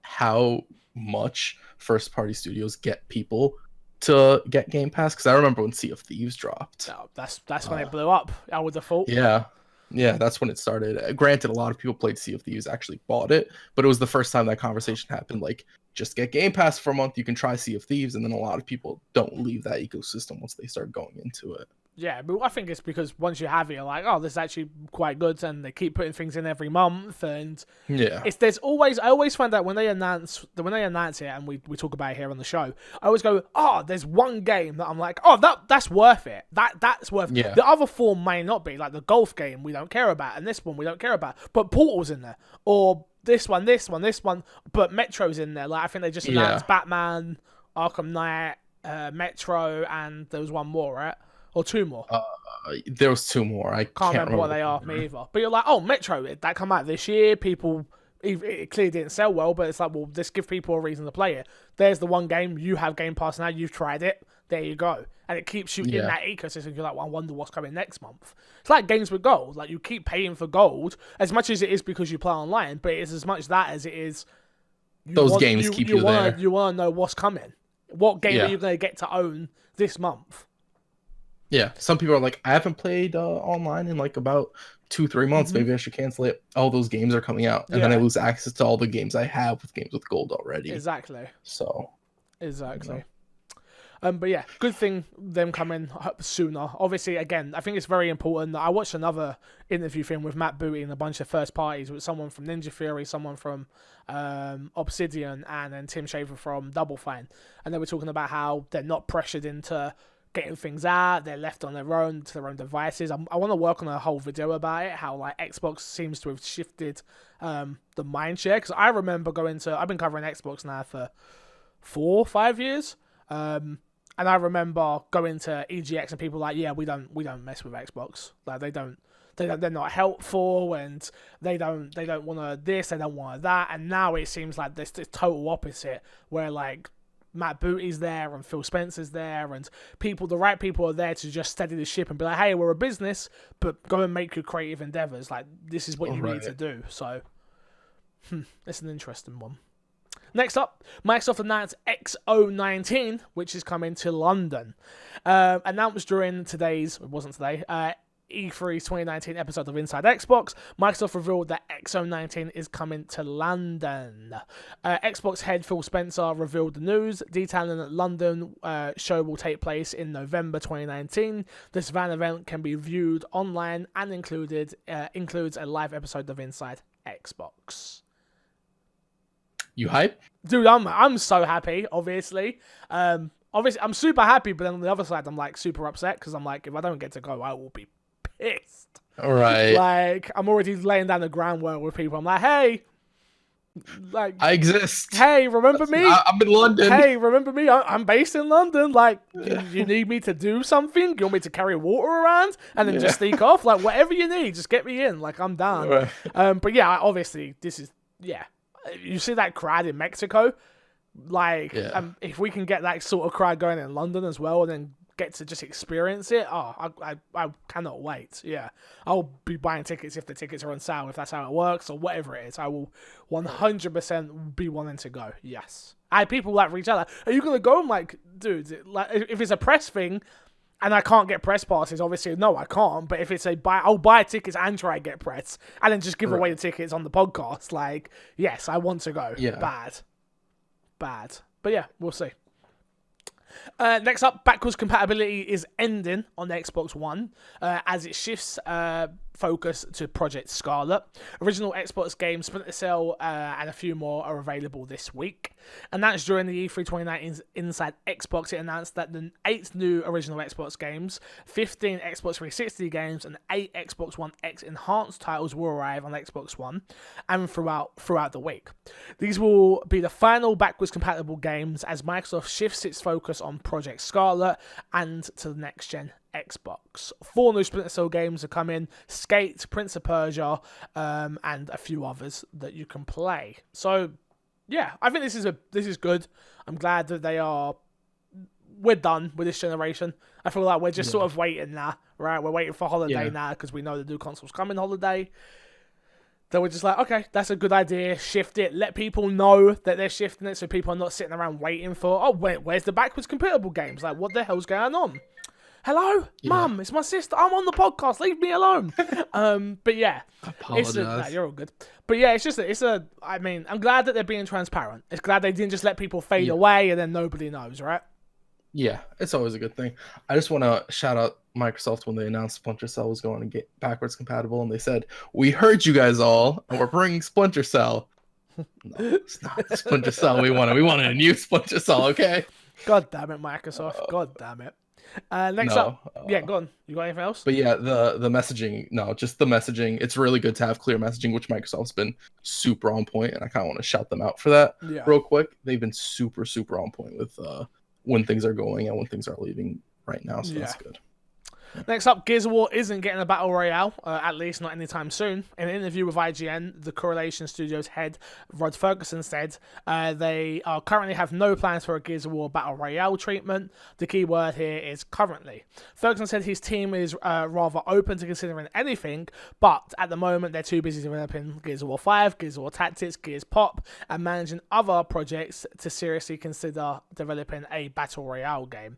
how much first-party studios get people to get Game Pass, because I remember when Sea of Thieves dropped. Oh, that's when it blew up. I would have thought. Yeah, that's when it started. Granted, a lot of people played Sea of Thieves, actually bought it, but it was the first time that conversation happened. Like, just get Game Pass for a month, you can try Sea of Thieves, and then a lot of people don't leave that ecosystem once they start going into it. Yeah, but I think it's because once you have it, you're like, oh, this is actually quite good, and they keep putting things in every month, and I always find that when they announce it, and we talk about it here on the show, I always go, oh, there's one game that I'm like, oh, that's worth it. That's worth it. The other four may not be, like the golf game we don't care about, and this one we don't care about, but Portal's in there, or this one, but Metro's in there. Like, I think they just announced Batman, Arkham Knight, Metro, and there was one more, right? Or two more. There was two more. I can't remember what they are, me either. But you're like, oh, Metro, that come out this year. People, it clearly didn't sell well, but it's like, well, just give people a reason to play it. There's the one game, you have Game Pass now, you've tried it, there you go. And it keeps you in that ecosystem. You're like, well, I wonder what's coming next month. It's like games with gold. Like, you keep paying for gold as much as it is because you play online, but it is as much that as it is games keep you there. You want to know what's coming. What game are you going to get to own this month? Yeah, some people are like, I haven't played online in like about 2-3 months. Maybe I should cancel it. All those games are coming out, and then I lose access to all the games I have with games with gold already. Exactly. So. Exactly. But yeah, good thing them coming sooner. Obviously, again, I think it's very important. I watched another interview thing with Matt Booty and a bunch of first parties with someone from Ninja Theory, someone from Obsidian, and then Tim Schafer from Double Fine, and they were talking about how they're not pressured into getting things out. They're left on their own to their own devices. I want to work on a whole video about it. How like Xbox seems to have shifted the mind share. Because I remember I've been covering Xbox now for 4 or 5 years. And I remember going to EGX and people like, yeah, we don't mess with Xbox. Like they're not helpful, and they don't want to this, they don't want that. And now it seems like this total opposite, where like Matt Booty's there and Phil Spencer's there, and the right people are there to just steady the ship and be like, hey, we're a business, but go and make your creative endeavors. Like, this is what you need to do. So it's an interesting one. Next up, Microsoft announced X019, which is coming to London. Announced during E3's 2019 episode of Inside Xbox, Microsoft revealed that X019 is coming to London. Xbox head Phil Spencer revealed the news, detailing that London show will take place in November 2019. This van event can be viewed online and includes a live episode of Inside Xbox. You hype? Dude, I'm so happy, obviously. Obviously, I'm super happy, but then on the other side, I'm like super upset because I'm like, if I don't get to go, I will be pissed. All right. Like, I'm already laying down the groundwork with people. I'm like, hey, like, I exist. Hey, remember me? I'm in London. Hey, remember me? I'm based in London. Like, you need me to do something? You want me to carry water around and then just sneak off? Like, whatever you need, just get me in. Like, I'm down. Right. But yeah, obviously, you see that crowd in Mexico? Like, if we can get that sort of crowd going in London as well, and then get to just experience it, I cannot wait. Yeah, I'll be buying tickets if the tickets are on sale, if that's how it works, or whatever it is. I will 100% be wanting to go. Yes. I had people like reach out like, are you going to go? I'm like, dude, like, if it's a press thing, and I can't get press passes, obviously, no, I can't. But if it's I'll buy tickets and try to get press, and then just give away the tickets on the podcast. Like, yes, I want to go. Yeah. Bad. But yeah, we'll see. Next up, backwards compatibility is ending on the Xbox One as it shifts focus to Project Scarlett. Original Xbox games, Splinter Cell, and a few more are available this week. And that's during the E3 2019's Inside Xbox. It announced that the 8 new original Xbox games, 15 Xbox 360 games, and 8 Xbox One X enhanced titles will arrive on Xbox One and throughout the week. These will be the final backwards compatible games as Microsoft shifts its focus on Project Scarlett and to the next gen Xbox. 4 new Splinter Cell games are coming: Skate, Prince of Persia, and a few others that you can play. So, yeah, I think this is good. I'm glad that we're done with this generation. I feel like we're just sort of waiting now, right? We're waiting for holiday now because we know the new console's coming holiday. Then we're just like, okay, that's a good idea. Shift it. Let people know that they're shifting it so people are not sitting around waiting for, where's the backwards compatible games? Like, what the hell's going on? Hello? Mum, it's my sister. I'm on the podcast. Leave me alone. But yeah. I apologize. You're all good. But yeah, I'm glad that they're being transparent. It's glad they didn't just let people fade away and then nobody knows, right? Yeah, it's always a good thing. I just want to shout out Microsoft when they announced Splinter Cell was going to get backwards compatible, and they said, we heard you guys all, and we're bringing Splinter Cell. No, it's not the Splinter Cell we wanted. We wanted a new Splinter Cell, okay? God damn it, Microsoft. God damn it. Next up, go on. You got anything else? But yeah, the messaging. No, just the messaging. It's really good to have clear messaging, which Microsoft's been super on point, and I kind of want to shout them out for that real quick. They've been super, super on point with when things are going and when things are leaving right now, so that's good. Next up, Gears of War isn't getting a Battle Royale, at least not anytime soon. In an interview with IGN, the Correlation Studios head, Rod Ferguson, said they currently have no plans for a Gears of War Battle Royale treatment. The key word here is currently. Ferguson said his team is rather open to considering anything, but at the moment they're too busy developing Gears of War 5, Gears of War Tactics, Gears Pop, and managing other projects to seriously consider developing a Battle Royale game.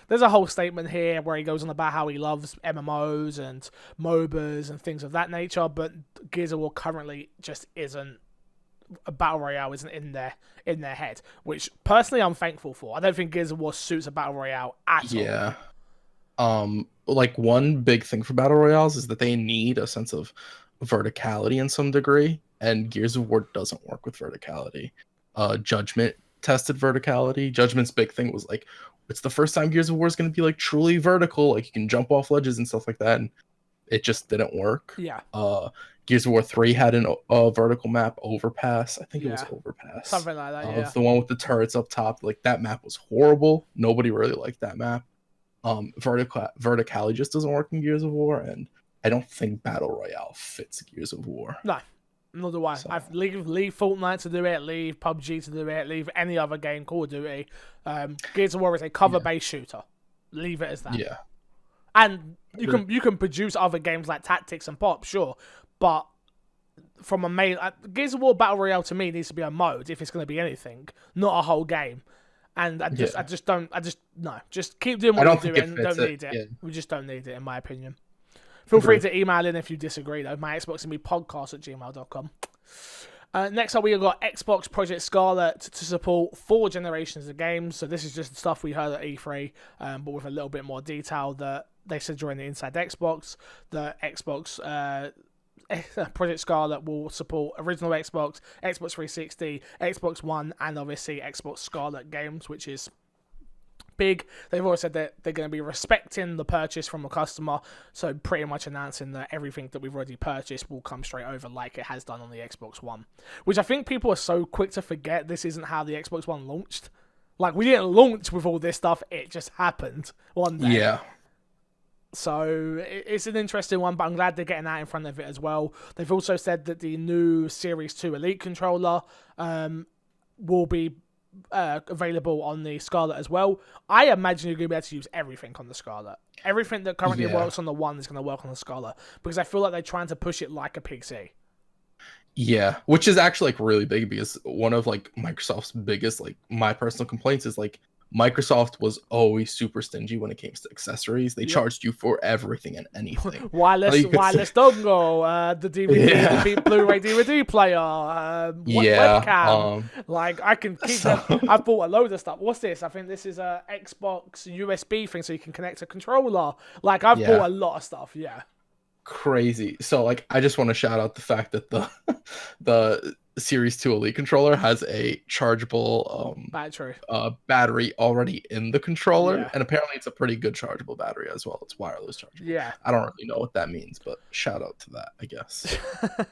There's a whole statement here where he goes on about how he loves MMOs and MOBAs and things of that nature, but Gears of War currently just isn't a Battle Royale, isn't in their head, which personally I'm thankful for. I don't think Gears of War suits a Battle Royale at all. Yeah. Like one big thing for Battle Royales is that they need a sense of verticality in some degree, and Gears of War doesn't work with verticality. Judgment tested verticality. Judgment's big thing was like, it's the first time Gears of War is going to be like truly vertical, like you can jump off ledges and stuff like that, and it just didn't work. Yeah. Gears of War 3 had a vertical map, Overpass. I think it was Overpass. Something like that, yeah. The one with the turrets up top. Like, that map was horrible. Nobody really liked that map. Verticality just doesn't work in Gears of War, and I don't think Battle Royale fits Gears of War. No, nor do I. So. Leave Fortnite to do it, leave PUBG to do it, leave any other game, Call of Duty. Gears of War is a cover-based shooter. Leave it as that. Yeah. And you can produce other games like Tactics and Pop, sure, but from a main Gears of War Battle Royale to me needs to be a mode if it's going to be anything, not a whole game. And just keep doing what you're doing. Don't need it. Yeah. We just don't need it, in my opinion. Feel free to email in if you disagree, though. My Xbox and me podcast@gmail.com. Next up, we got Xbox Project Scarlett to support 4 generations of games. So this is just the stuff we heard at E3, but with a little bit more detail that they said during the Inside Xbox. The Xbox Project Scarlett will support original Xbox, Xbox 360, Xbox One, and obviously Xbox Scarlett games, which is big. They've always said that they're going to be respecting the purchase from a customer, so pretty much announcing that everything that we've already purchased will come straight over like it has done on the Xbox One, which I think people are so quick to forget this isn't how the Xbox One launched. Like, we didn't launch with all this stuff, it just happened one day. Yeah. So it's an interesting one, but I'm glad they're getting that in front of it as well. They've also said that the new Series 2 Elite controller will be available on the Scarlett as well. I imagine you're going to be able to use everything on the Scarlett. Everything that currently works on the One is going to work on the Scarlett, because I feel like they're trying to push it like a PC. Yeah, which is actually like really big, because one of like Microsoft's biggest, like, my personal complaints is like Microsoft was always super stingy when it came to accessories. They charged you for everything and anything. wireless dongle, the DVD, the Blu-ray DVD player, webcam. Like, I can keep them. I've bought a load of stuff. What's this? I think this is a Xbox USB thing, so you can connect a controller. Like, I've bought a lot of stuff. Yeah. Crazy. So, like, I just want to shout out the fact that the Series 2 Elite controller has a chargeable battery already in the controller, and apparently it's a pretty good chargeable battery as well. It's wireless charging. Yeah. I don't really know what that means, but shout out to that, I guess.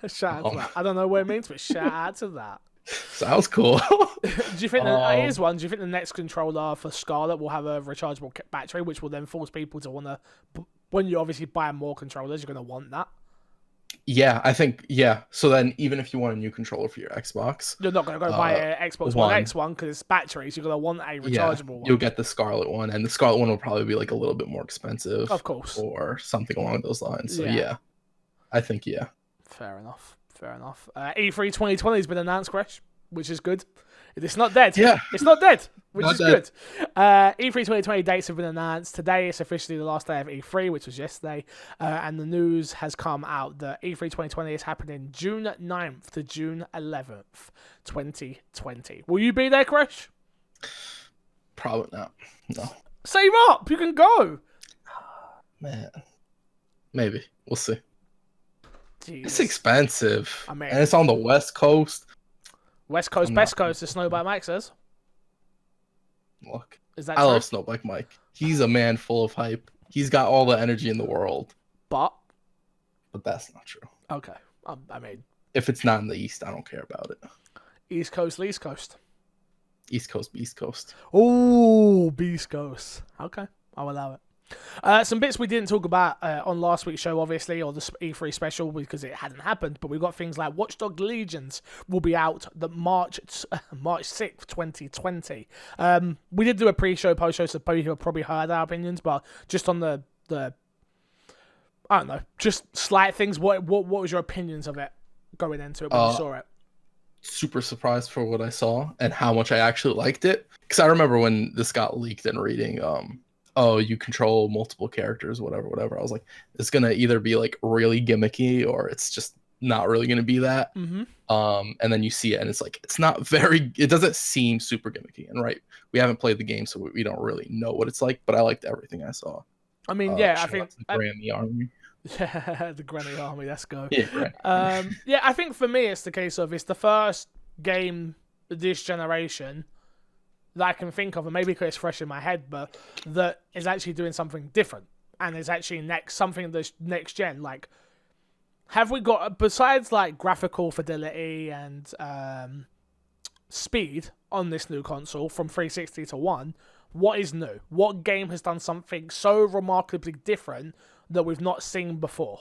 Shout out to that. I don't know what it means, but shout out to that. Sounds cool. Do you think here's one? Do you think the next controller for Scarlett will have a rechargeable battery, which will then force people to want to, when you obviously buy more controllers, you're going to want that? Yeah, I think, so then even if you want a new controller for your Xbox, you're not going to go buy an Xbox One X one because it's batteries. You're going to want a rechargeable one. You'll get the Scarlett one, and the Scarlett one will probably be like a little bit more expensive, of course, or something along those lines. So I think Fair enough. E3 2020 has been announced, Crash, which is good. It's not dead. Yeah. It's not dead, which is good. E3 2020 dates have been announced. Today is officially the last day of E3, which was yesterday. And the news has come out that E3 2020 is happening June 9th to June 11th, 2020. Will you be there, Crash? Probably not. No. Save up. You can go. Man. Maybe. We'll see. Jeez. It's expensive. I mean, and it's on the West Coast. West Coast, best coast, as Snowbike Mike says. Look, is that I true? love Snowbike Mike. He's a man full of hype. He's got all the energy in the world. But that's not true. Okay. I mean, if it's not in the East, I don't care about it. East Coast, East Coast. East Coast, Beast Coast. Oh, Beast Coast. Okay, I'll allow it. Some bits we didn't talk about on last week's show, obviously, or the E3 special, because it hadn't happened, but we've got things like Watch Dogs Legions will be out the March 6th, 2020. We did do a pre-show, post-show, so people probably heard our opinions, but just on the I don't know, just slight things, what was your opinions of it going into it when you saw it? Super surprised for what I saw and how much I actually liked it, because I remember when this got leaked and reading you control multiple characters, whatever. I was like, it's gonna either be like really gimmicky or it's just not really gonna be that. Mm-hmm. And then you see it and it's like, it's not very, it doesn't seem super gimmicky. And we haven't played the game, so we don't really know what it's like, but I liked everything I saw. I mean, I think the Granny Army. Yeah, the Granny Army, let's go. Yeah, I think for me it's the case of it's the first game this generation that I can think of, and maybe because it's fresh in my head, but that is actually doing something different and is actually something that's next gen. Like, have we got, besides like graphical fidelity and speed on this new console from 360 to One, what is new? What game has done something so remarkably different that we've not seen before?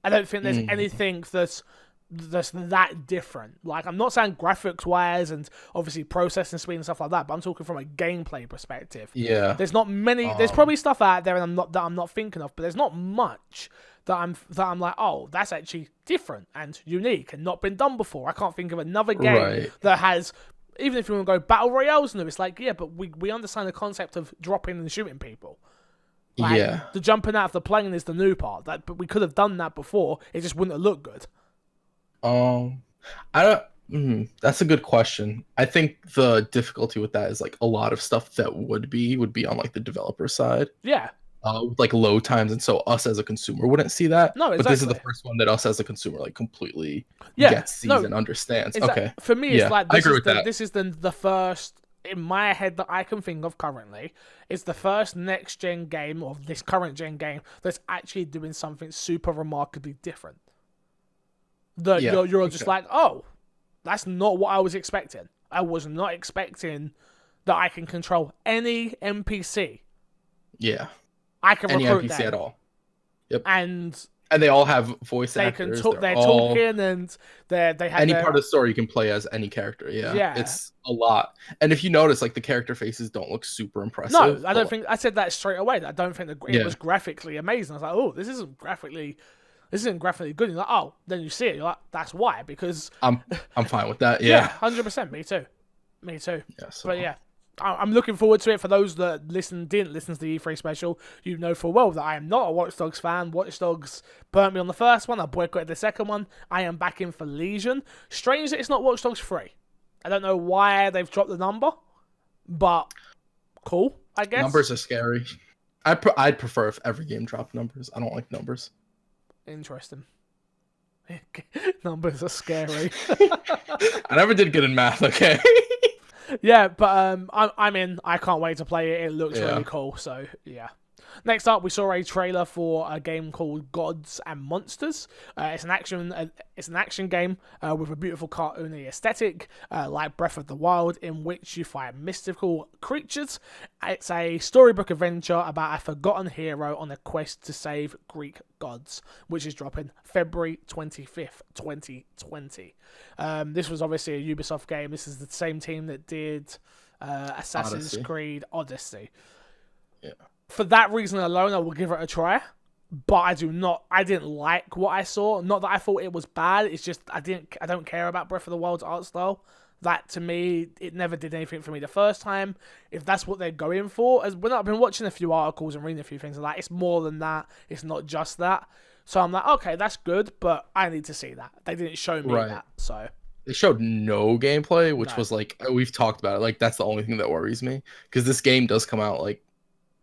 I don't think there's anything that's that different. Like, I'm not saying graphics wise and obviously processing speed and stuff like that, but I'm talking from a gameplay perspective. Yeah. There's not many. There's probably stuff out there and I'm not thinking of, but there's not much that I'm like, oh, that's actually different and unique and not been done before. I can't think of another game that has. Even if you want to go battle royales new, it's like, yeah, but we understand the concept of dropping and shooting people. Like, the jumping out of the plane is the new part. But we could have done that before. It just wouldn't have looked good. I don't. That's a good question. I think the difficulty with that is like a lot of stuff that would be on like the developer side. Yeah. Like load times, and so us as a consumer wouldn't see that. No, exactly. But this is the first one that us as a consumer like completely gets, sees, and understands. Okay. For me, it's like I agree with that. This is the first in my head that I can think of currently. It's the first next gen game or this current gen game that's actually doing something super remarkably different. That you're just like, oh, that's not what I was expecting. I was not expecting that I can control any NPC. Yeah. I can any recruit NPC them. at all. Yep. And they all have voice they actors. They're talking and they have any part of the story you can play as any character. Yeah. It's a lot. And if you notice, like the character faces don't look super impressive. No, I don't think I said that straight away. I don't think it was graphically amazing. I was like, oh, this isn't graphically good. And you're like, oh, then you see it. You're like, that's why, because I'm fine with that. Yeah. 100%. Me too. Yeah, so... But yeah, I'm looking forward to it. For those that didn't listen to the E3 special, you know full well that I am not a Watch Dogs fan. Watch Dogs burnt me on the first one. I boycotted the second one. I am back in for Legion. Strange that it's not Watch Dogs 3. I don't know why they've dropped the number, but cool, I guess. Numbers are scary. I'd prefer if every game dropped numbers. I don't like numbers. Interesting. Numbers are scary. I never did good in math, okay? Yeah, but I'm in. I can't wait to play it. It looks really cool, so yeah. Next up, we saw a trailer for a game called Gods and Monsters. It's an action game with a beautiful cartoony aesthetic, like Breath of the Wild, in which you fight mystical creatures. It's a storybook adventure about a forgotten hero on a quest to save Greek gods, which is dropping February 25th, 2020. This was obviously a Ubisoft game. This is the same team that did Assassin's Creed Odyssey. Yeah. For that reason alone, I will give it a try. But I didn't like what I saw. Not that I thought it was bad. It's just I don't care about Breath of the Wild's art style. That, to me, it never did anything for me the first time. If that's what they're going for, I've been watching a few articles and reading a few things like it's more than that. It's not just that. So I'm like, okay, that's good, but I need to see that. They didn't show me that, so. They showed no gameplay, which was like, we've talked about it. Like, that's the only thing that worries me. Because this game does come out, like,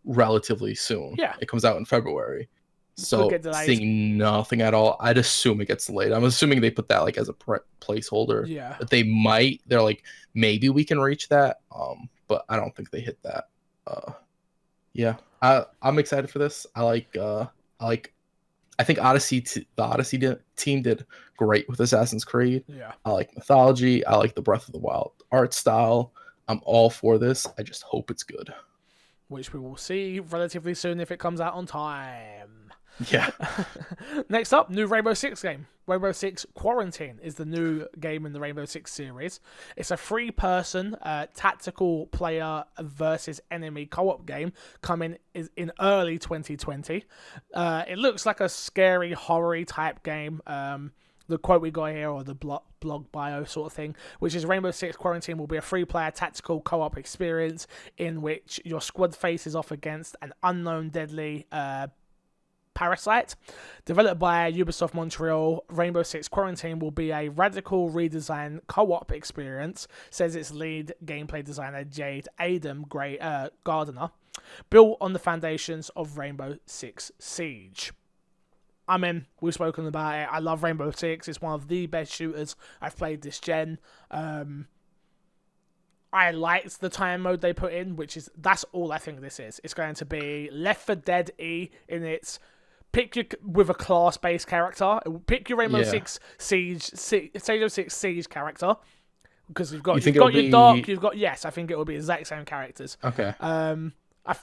relatively soon. Yeah. It comes out in February. So seeing nothing at all, I'd assume it gets delayed. I'm assuming they put that like as a placeholder. Yeah. But they're like, maybe we can reach that. But I don't think they hit that. Yeah. I'm excited for this. I think the Odyssey team did great with Assassin's Creed. Yeah. I like mythology. I like the Breath of the Wild art style. I'm all for this. I just hope it's good. Which we will see relatively soon if it comes out on time. Yeah. Next up, new Rainbow Six game. Rainbow Six Quarantine is the new game in the Rainbow Six series. It's a three-person tactical player versus enemy co-op game coming in early 2020. It looks like a scary, horror type game. The quote we got here, or the blog bio sort of thing, which is Rainbow Six Quarantine will be a free-player tactical co-op experience in which your squad faces off against an unknown deadly parasite. Developed by Ubisoft Montreal, Rainbow Six Quarantine will be a radical redesign co-op experience, says its lead gameplay designer Jade Adam Gardner, built on the foundations of Rainbow Six Siege. I'm in. We've spoken about it. I love Rainbow Six. It's one of the best shooters I've played this gen. I'm I liked the time mode they put in, that's all I think this is. It's going to be Left 4 Dead E in its with a class-based character. Pick your Rainbow Six Siege 6 Siege character, because you've got your Dark. Yes, I think it will be exact same characters. Okay.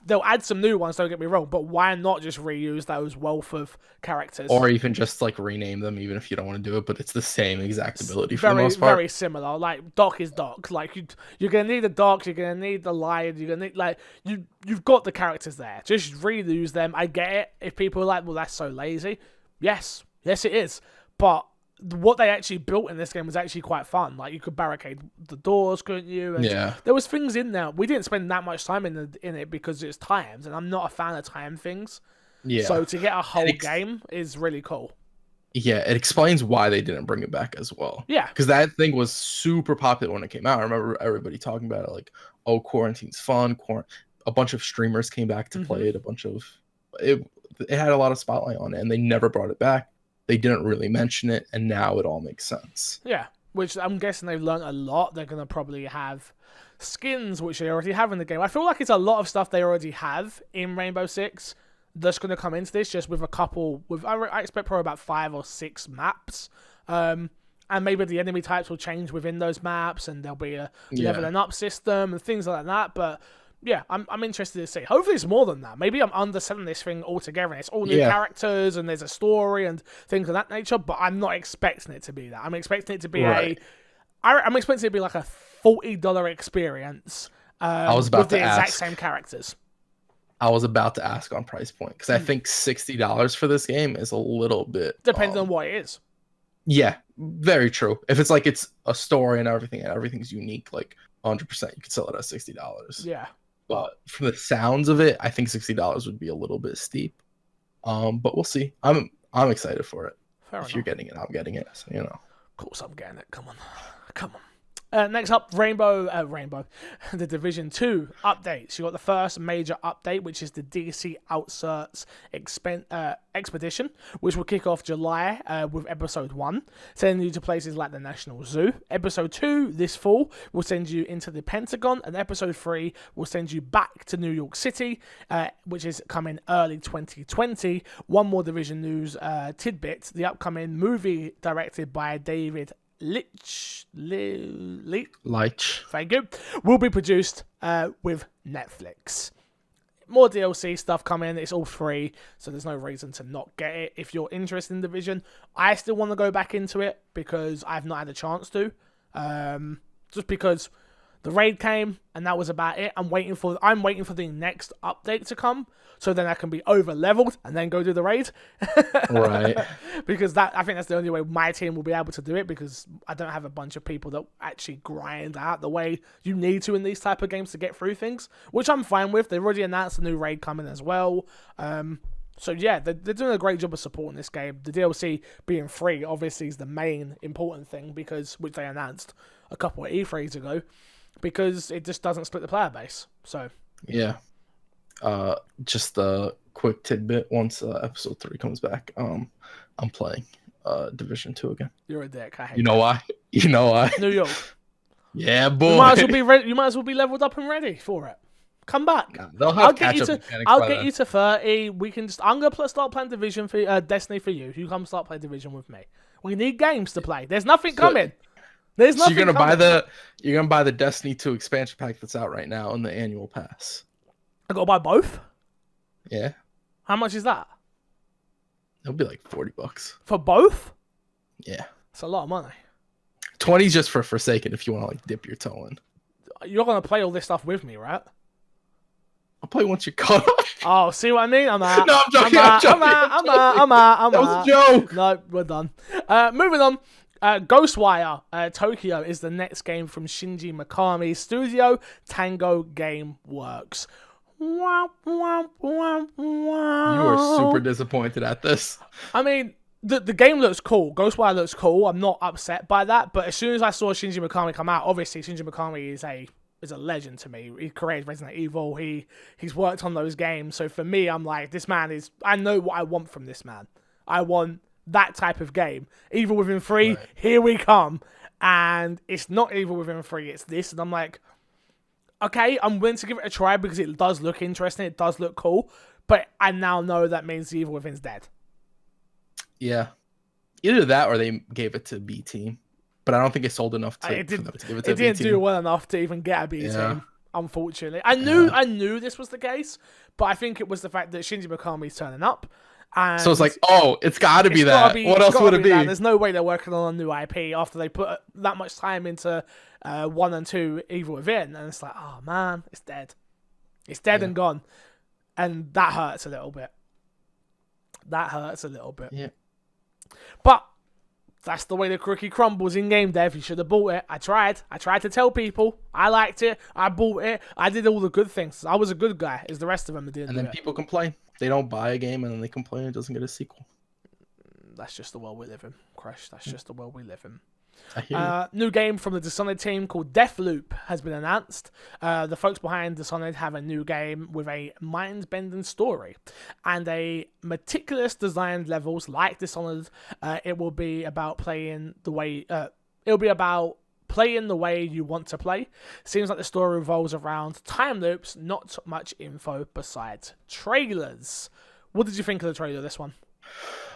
They'll add some new ones, don't get me wrong, but why not just reuse those wealth of characters? Or even just like rename them, even if you don't want to do it, but it's the same exact ability for the most part. Very similar. Like, Doc is Doc. Like, you're going to need the Doc, you're going to need the Lion, you're going to need, like, you've got the characters there. Just reuse them. I get it. If people are like, well, that's so lazy. Yes, it is. But what they actually built in this game was actually quite fun. Like, you could barricade the doors, couldn't you? And there was things in there. We didn't spend that much time in it because it's timed, and I'm not a fan of time things. Yeah. So to get a whole game is really cool. Yeah, it explains why they didn't bring it back as well. Yeah. Because that thing was super popular when it came out. I remember everybody talking about it, like, oh, quarantine's fun. A bunch of streamers came back to play it. It had a lot of spotlight on it, and they never brought it back. They didn't really mention it, and now it all makes sense. Yeah, which I'm guessing they've learned a lot. They're going to probably have skins, which they already have in the game. I feel like it's a lot of stuff they already have in Rainbow Six that's going to come into this, just with a couple. I expect probably about 5 or 6 maps. And maybe the enemy types will change within those maps, and there'll be a leveling up system and things like that. But yeah, I'm interested to see. Hopefully it's more than that. Maybe I'm underselling this thing altogether, and it's all new characters, and there's a story and things of that nature, but I'm not expecting it to be that. I'm expecting it to be I'm expecting it to be like a $40 experience with the exact same characters. I was about to ask on price point, because I think $60 for this game is a little bit... Depends on what it is. Yeah, very true. If it's like it's a story and everything's unique, like 100%, you could sell it at $60. Yeah. But for the sounds of it, I think $60 would be a little bit steep. But we'll see. I'm excited for it. Fair enough. You're getting it, I'm getting it. So, Of course I'm getting it. Come on. Next up, Rainbow, the Division 2 updates. You got the first major update, which is the DC Outskirts Expedition, which will kick off July with Episode 1, sending you to places like the National Zoo. Episode 2, this fall, will send you into the Pentagon, and Episode 3 will send you back to New York City, which is coming early 2020. One more Division news tidbit, the upcoming movie directed by David Leitch, thank you, will be produced with Netflix. More DLC stuff coming. It's all free, so there's no reason to not get it. If you're interested in Division, I still want to go back into it because I've not had a chance to. Just because the raid came and that was about it. I'm waiting for the next update to come, so then I can be over leveled and then go do the raid. Right. Because I think that's the only way my team will be able to do it, because I don't have a bunch of people that actually grind out the way you need to in these type of games to get through things, which I'm fine with. They've already announced a new raid coming as well. So yeah, they're doing a great job of supporting this game. The DLC being free obviously is the main important thing, which they announced a couple of E3s ago, because it just doesn't split the player base. So yeah. Just a quick tidbit, once episode 3 comes back, I'm playing Division 2 again. You're a dick. I hate you know why? You know why? New York. Yeah, boy. You might as well be leveled up and ready for it. Come back. Nah, they'll have I'll get you to 30. We can I'm gonna start playing Division for Destiny for you. You come start playing Division with me. We need games to play. There's nothing coming. There's nothing. You're gonna buy the Destiny 2 expansion pack that's out right now on the annual pass. I gotta buy both? Yeah. How much is that? It'll be like $40 for both. Yeah, it's a lot of money. 20 just for Forsaken if you want to like dip your toe in. You're gonna play all this stuff with me, right? I'll play once you're caught up. Oh, see what I mean? I'm out. No, I'm joking. I'm out. That was a joke. No, we're done. Moving on. Ghostwire Tokyo is the next game from Shinji Mikami's studio, Tango Gameworks. You are super disappointed at this. I mean, the game looks cool. Ghostwire looks cool. I'm not upset by that. But as soon as I saw Shinji Mikami come out, obviously Shinji Mikami is a legend to me. He created Resident Evil. He's worked on those games. So for me, I'm like, this man is... I know what I want from this man. I want that type of game. Evil Within 3, right. Here we come. And it's not Evil Within 3, it's this. And I'm like, okay, I'm willing to give it a try because it does look interesting. It does look cool. But I now know that means the Evil Within's dead. Yeah. Either that or they gave it to B Team. But I don't think it sold enough for them to give it to a B Team. It didn't do well enough to even get a B Team, unfortunately. I knew this was the case, but I think it was the fact that Shinji Mikami's turning up. And so it's like, oh, it's got to be that. What else would it be? There's no way they're working on a new IP after they put that much time into 1 and 2 Evil Within. And it's like, oh man, it's dead. It's dead and gone. And that hurts a little bit. Yeah. But that's the way the cookie crumbles in game dev. You should have bought it. I tried to tell people. I liked it. I bought it. I did all the good things. I was a good guy. It's the rest of them that didn't. And then people complain. They don't buy a game and then they complain it doesn't get a sequel. That's just the world we live in, Crush. That's just the world we live in. I hear you. New game from the Dishonored team called Deathloop has been announced. The folks behind Dishonored have a new game with a mind-bending story and a meticulous designed levels like Dishonored. It will be about playing the way. Playing the way you want to play. Seems like the story revolves around time loops, not much info besides trailers. What did you think of the trailer, this one?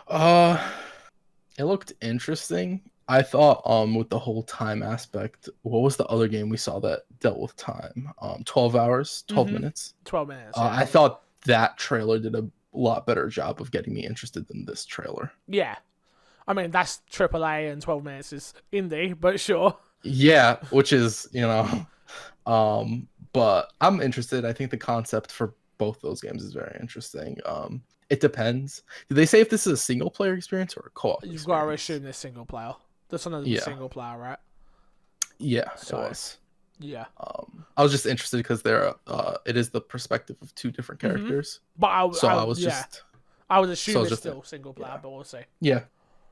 It looked interesting. I thought with the whole time aspect, what was the other game we saw that dealt with time? 12 hours, 12 minutes. 12 minutes. Yeah. I thought that trailer did a lot better job of getting me interested than this trailer. Yeah. I mean, that's AAA and 12 minutes is indie, but sure. Yeah, which is, but I'm interested. I think the concept for both those games is very interesting. It depends. Did they say if this is a single player experience or a co-op experience? You've got to assume this single player. That's another single player, right? Yeah, so, it was. Yeah. I was just interested because it is the perspective of two different characters. But I would assume it's still single player, but we'll see. Yeah.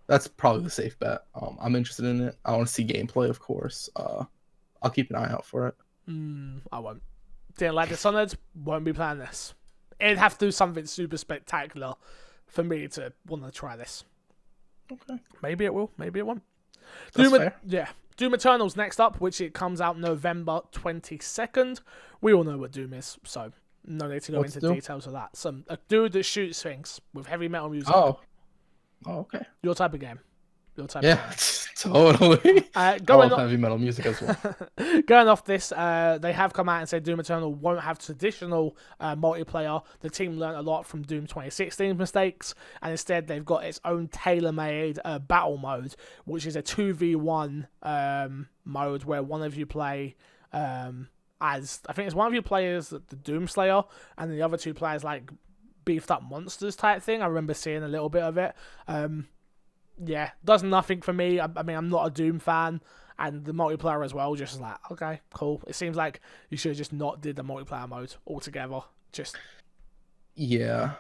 That's probably the safe bet. I'm interested in it. I want to see gameplay, of course. I'll keep an eye out for it. I won't. Didn't like Dishonored, won't be playing this. It'd have to do something super spectacular for me to want to try this. Okay. Maybe it will, maybe it won't. That's fair. Yeah. Doom Eternal's next up, which it comes out November 22nd. We all know what Doom is, so no need to go into details of that. A dude that shoots things with heavy metal music. Oh, okay. Your type of game. Totally. I love heavy metal music as well. Going off this, they have come out and said Doom Eternal won't have traditional multiplayer. The team learned a lot from Doom 2016's mistakes, and instead they've got its own tailor-made battle mode, which is a 2v1 mode where one of you play as the Doom Slayer, and the other two players like beefed up monsters type thing. I remember seeing a little bit of it. Yeah, does nothing for me. I mean, I'm not a Doom fan, and the multiplayer as well, just like, okay, cool. It seems like you should have just not did the multiplayer mode altogether. Yeah.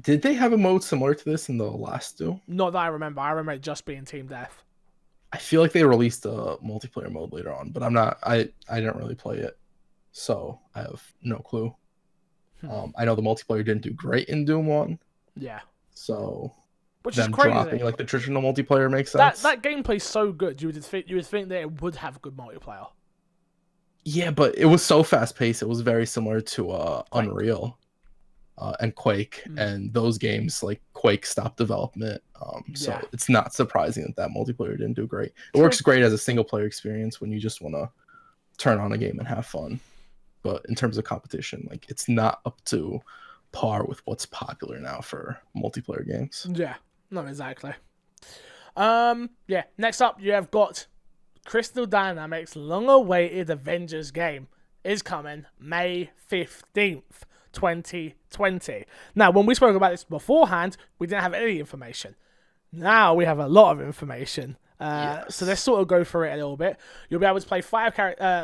Did they have a mode similar to this in the last two? Not that I remember. I remember it just being team death. I feel like they released a multiplayer mode later on, but I didn't really play it, so I have no clue. I know the multiplayer didn't do great in Doom 1. Yeah. So which is crazy. Dropping like the traditional multiplayer makes sense. That gameplay's so good. You would think that it would have good multiplayer. Yeah, but it was so fast paced. It was very similar to Unreal and Quake, and those games like Quake stopped development. So it's not surprising that multiplayer didn't do great. It works great as a single player experience when you just want to turn on a game and have fun. But in terms of competition, like it's not up to par with what's popular now for multiplayer games. Yeah, no, exactly. Next up you have got Crystal Dynamics' long-awaited Avengers game is coming May 15th, 2020. Now, when we spoke about this beforehand, we didn't have any information. Now we have a lot of information. So let's sort of go through it a little bit. You'll be able to play 5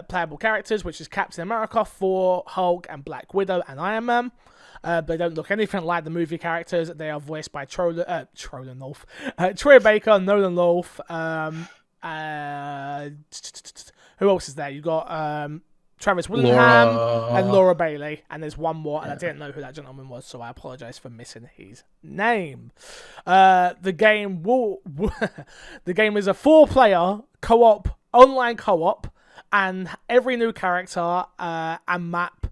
playable characters, which is Captain America, Thor, Hulk, and Black Widow, and Iron Man. They don't look anything like the movie characters. They are voiced by Troy Baker, Nolan North. Who else is there? You got Travis Willingham and Laura Bailey, and there's one more, and I didn't know who that gentleman was, so I apologize for missing his name. The game is a 4-player online co-op and every new character and map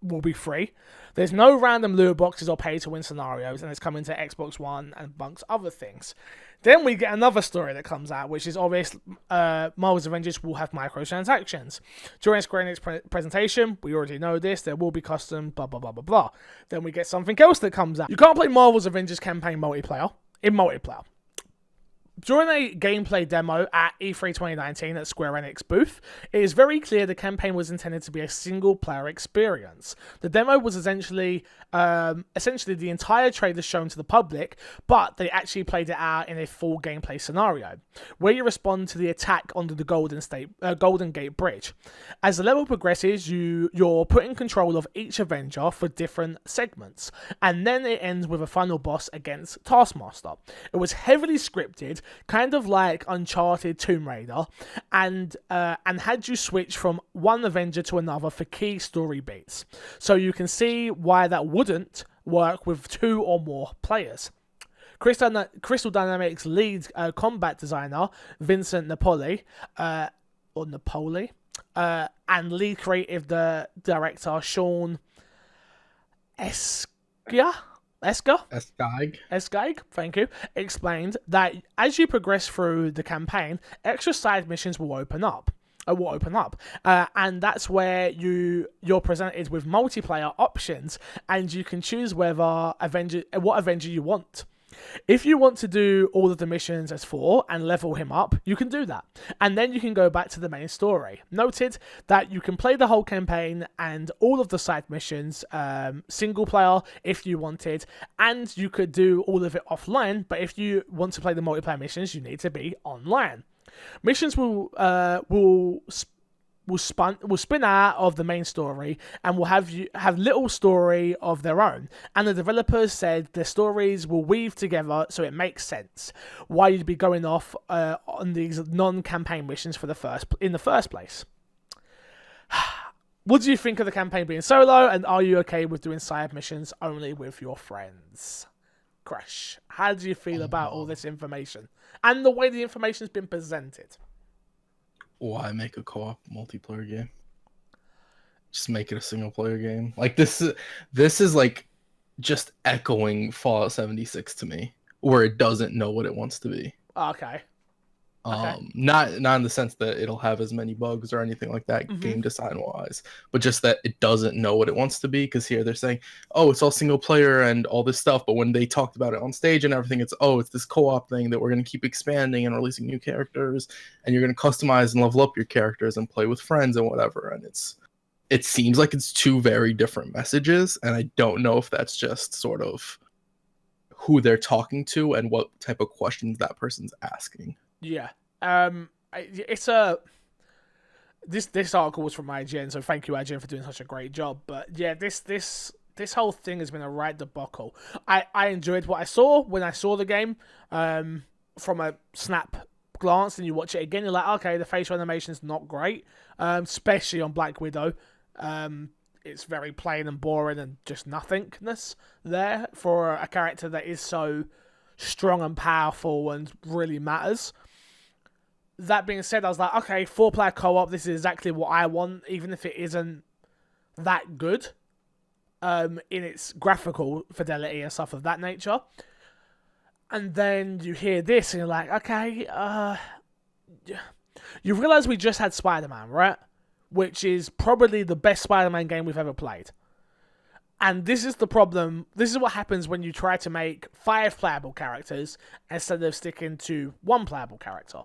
will be free. There's no random loot boxes or pay-to-win scenarios, and it's coming to Xbox One and amongst other things. Then we get another story that comes out, which is obvious. Marvel's Avengers will have microtransactions. During Square Enix presentation, we already know this, there will be custom blah blah blah blah blah. Then we get something else that comes out. You can't play Marvel's Avengers campaign in multiplayer. During a gameplay demo at E3 2019 at Square Enix booth, it is very clear the campaign was intended to be a single-player experience. The demo was essentially the entire trailer shown to the public, but they actually played it out in a full gameplay scenario, where you respond to the attack onto the Golden Gate Bridge. As the level progresses, you're put in control of each Avenger for different segments, and then it ends with a final boss against Taskmaster. It was heavily scripted, kind of like Uncharted Tomb Raider, and had you switch from one Avenger to another for key story beats. So you can see why that wouldn't work with 2 or more players. Crystal Dynamics lead combat designer Vincent Napoli, and lead creative director Sean Escaig, thank you, explained that as you progress through the campaign, extra side missions will open up. And that's where you're presented with multiplayer options, and you can choose what Avenger you want. If you want to do all of the missions as 4 and level him up, you can do that. And then you can go back to the main story. Noted that you can play the whole campaign and all of the side missions single player if you wanted, and you could do all of it offline, but if you want to play the multiplayer missions, you need to be online. Missions will spin out of the main story and will have little story of their own. And the developers said their stories will weave together, so it makes sense why you'd be going off on these non-campaign missions in the first place. What do you think of the campaign being solo, and are you okay with doing side missions only with your friends? Crash, how do you feel about all this information and the way the information's been presented? Why make a co-op multiplayer game? Just make it a single player game. Like this is like just echoing Fallout 76 to me, where it doesn't know what it wants to be. Okay. Not in the sense that it'll have as many bugs or anything like that, game design wise, but just that it doesn't know what it wants to be. Because here they're saying, oh, it's all single player and all this stuff, but when they talked about it on stage and everything, it's this co-op thing that we're going to keep expanding and releasing new characters, and you're going to customize and level up your characters and play with friends and whatever. And it seems like it's 2 very different messages, and I don't know if that's just sort of who they're talking to and what type of questions that person's asking. Yeah. It's this article was from IGN, so thank you IGN for doing such a great job. But yeah, this whole thing has been a right debacle. I enjoyed what I saw when I saw the game from a snap glance, and you watch it again, you're like, okay, the facial animation's not great, especially on Black Widow. It's very plain and boring and just nothingness there for a character that is so strong and powerful and really matters. That being said, I was like, okay, 4-player co-op, this is exactly what I want, even if it isn't that good in its graphical fidelity and stuff of that nature. And then you hear this and you're like, okay, you realise we just had Spider-Man, right? Which is probably the best Spider-Man game we've ever played. And this is the problem. This is what happens when you try to make 5 playable characters instead of sticking to 1 playable character.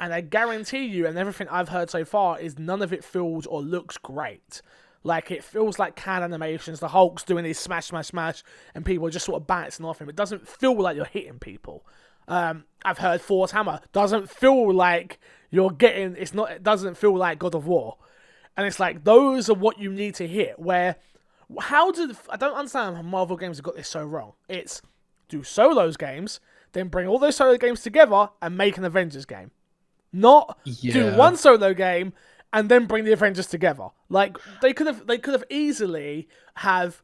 And I guarantee you, and everything I've heard so far, is none of it feels or looks great. Like, it feels like canned animations. The Hulk's doing his smash, smash, smash, and people are just sort of bouncing off him. It doesn't feel like you're hitting people. I've heard Thor's hammer. Doesn't feel like you're getting... It doesn't feel like God of War. And it's like, those are what you need to hit. Where... I don't understand how Marvel games have got this so wrong. It's do solos games, then bring all those solo games together and make an Avengers game. Not do one solo game and then bring the Avengers together. Like, they could have easily have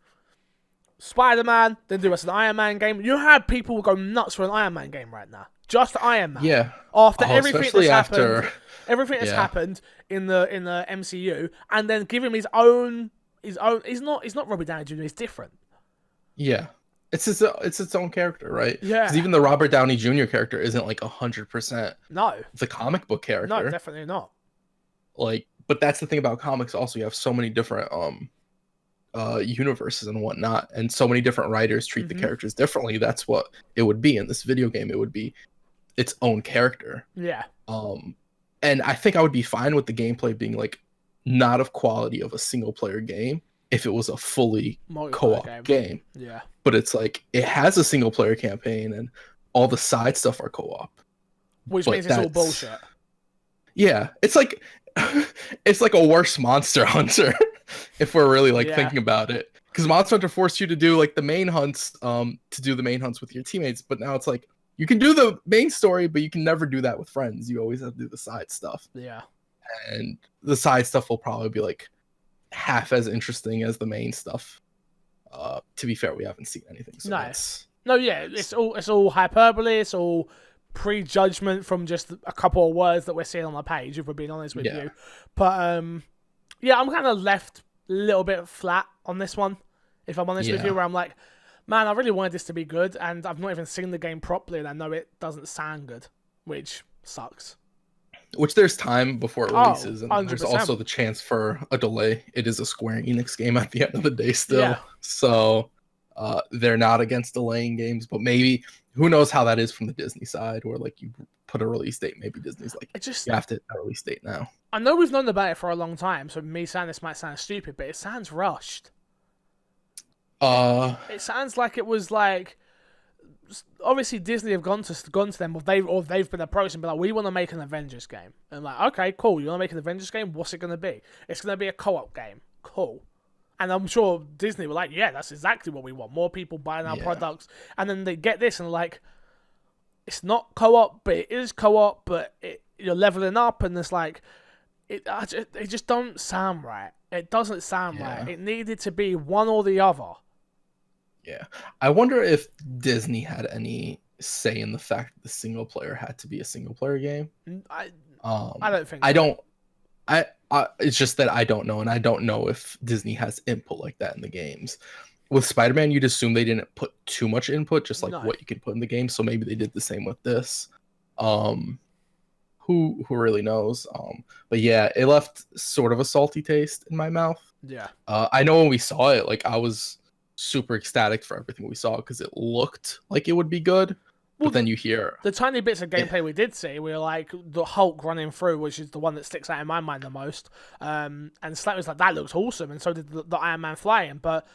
Spider-Man, then do us an Iron Man game. You have people go nuts for an Iron Man game right now. Just Iron Man. Yeah. After everything that's after... happened, everything that's happened in the MCU, and then give him his own. He's not Robert Downey Jr. He's different. Yeah. It's its own character, right? Yeah. Because even the Robert Downey Jr. character isn't like 100%. No. The comic book character. No, definitely not. Like, but that's the thing about comics. Also, you have so many different universes and whatnot, and so many different writers treat the characters differently. That's what it would be in this video game. It would be its own character. Yeah. And I think I would be fine with the gameplay being like not of quality of a single player game if it was a fully co-op game. Yeah. But it's like it has a single player campaign and all the side stuff are co-op. Which means it's all bullshit. Yeah. It's like a worse Monster Hunter if we're really like thinking about it. Because Monster Hunter forced you to do like the main hunts, to do the main hunts with your teammates, but now it's like you can do the main story, but you can never do that with friends. You always have to do the side stuff. Yeah. And the side stuff will probably be like half as interesting as the main stuff. To be fair, we haven't seen anything. So it's all hyperbole. It's all prejudgment from just a couple of words that we're seeing on the page, if we're being honest with you. But I'm kind of left a little bit flat on this one, if I'm honest with you, where I'm like, man, I really wanted this to be good, and I've not even seen the game properly, and I know it doesn't sound good, which sucks. Which there's time before it releases, and 100%. there's also the chance for a delay. It is a Square Enix game at the end of the day still. So they're not against delaying games, but maybe, who knows how that is from the Disney side, where like you put a release date, maybe Disney's like, you have to have a release date now. I know we've known about it for a long time, so me saying this might sound stupid, but it sounds rushed. It sounds like it was like, obviously Disney have gone to them, or they've been approached and been like, we want to make an Avengers game, and like, okay, cool, you want to make an Avengers game? What's it going to be? It's going to be a co-op game. Cool. And I'm sure Disney were like, yeah, that's exactly what we want. More people buying our products. And then they get this and like, it's not co-op, but it is co-op, but you're leveling up, and it's like, it just don't sound right. It doesn't sound right. It needed to be one or the other. Yeah. I wonder if Disney had any say in the fact that the single player had to be a single player game. I don't think it's just that I don't know, and I don't know if Disney has input like that in the games. With Spider-Man, you'd assume they didn't put too much input, just like what you could put in the game, so maybe they did the same with this. Who really knows? But yeah, it left sort of a salty taste in my mouth. Yeah. I know when we saw it, like, I was super ecstatic for everything we saw because it looked like it would be good. Well, but then you hear the tiny bits of gameplay we did see, we were like the Hulk running through, which is the one that sticks out in my mind the most. And Slack was like, that looks awesome, and so did the Iron Man flying. But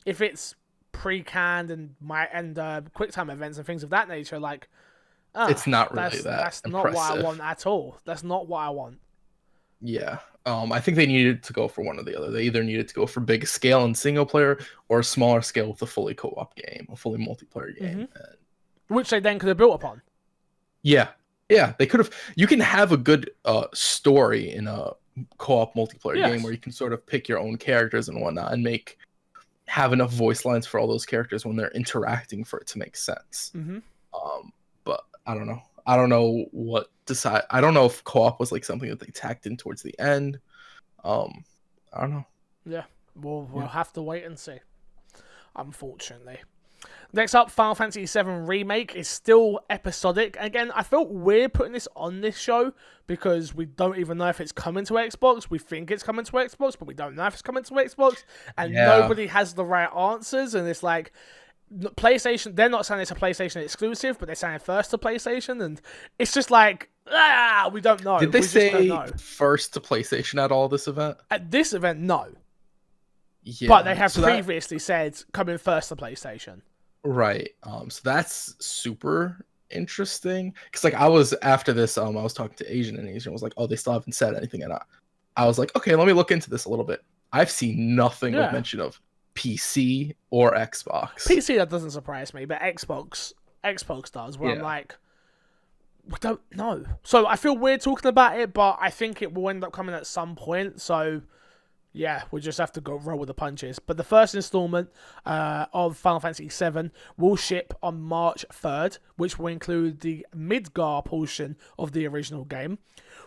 if it's pre-canned and QuickTime events and things of that nature, like, it's not really that's impressive. Not what I want at all. That's not what I want. Yeah. I think they needed to go for one or the other. They either needed to go for big scale and single player, or a smaller scale with a fully co-op game, a fully multiplayer game. Which they then could have built upon. Yeah. They could have. You can have a good story in a co-op multiplayer game where you can sort of pick your own characters and whatnot, and have enough voice lines for all those characters when they're interacting for it to make sense. But I don't know. I don't know I don't know if co-op was like something that they tacked in towards the end. I don't know. Yeah, we'll have to wait and see, unfortunately. Next up, Final Fantasy VII Remake is still episodic. Again, I felt weird putting this on this show because we don't even know if it's coming to Xbox. We think it's coming to Xbox, but we don't know if it's coming to Xbox. And nobody has the right answers. And it's like, PlayStation, they're not saying it's a PlayStation exclusive, but they're saying first to PlayStation. And it's just like, we don't know. Did they say first to PlayStation at all this event? At this event, no. Yeah, but they have previously said coming first to PlayStation. Right. So that's super interesting. Because like I was after this, I was talking to Asian, and Asian was like, "Oh, they still haven't said anything." And I was like, "Okay, let me look into this a little bit." I've seen nothing with mention of PC or Xbox. PC, that doesn't surprise me, but Xbox does. Where I'm like, we don't know. So I feel weird talking about it, but I think it will end up coming at some point. So, Yeah, we just have to go roll with the punches. But the first installment of Final Fantasy VII will ship on March 3rd, which will include the Midgar portion of the original game,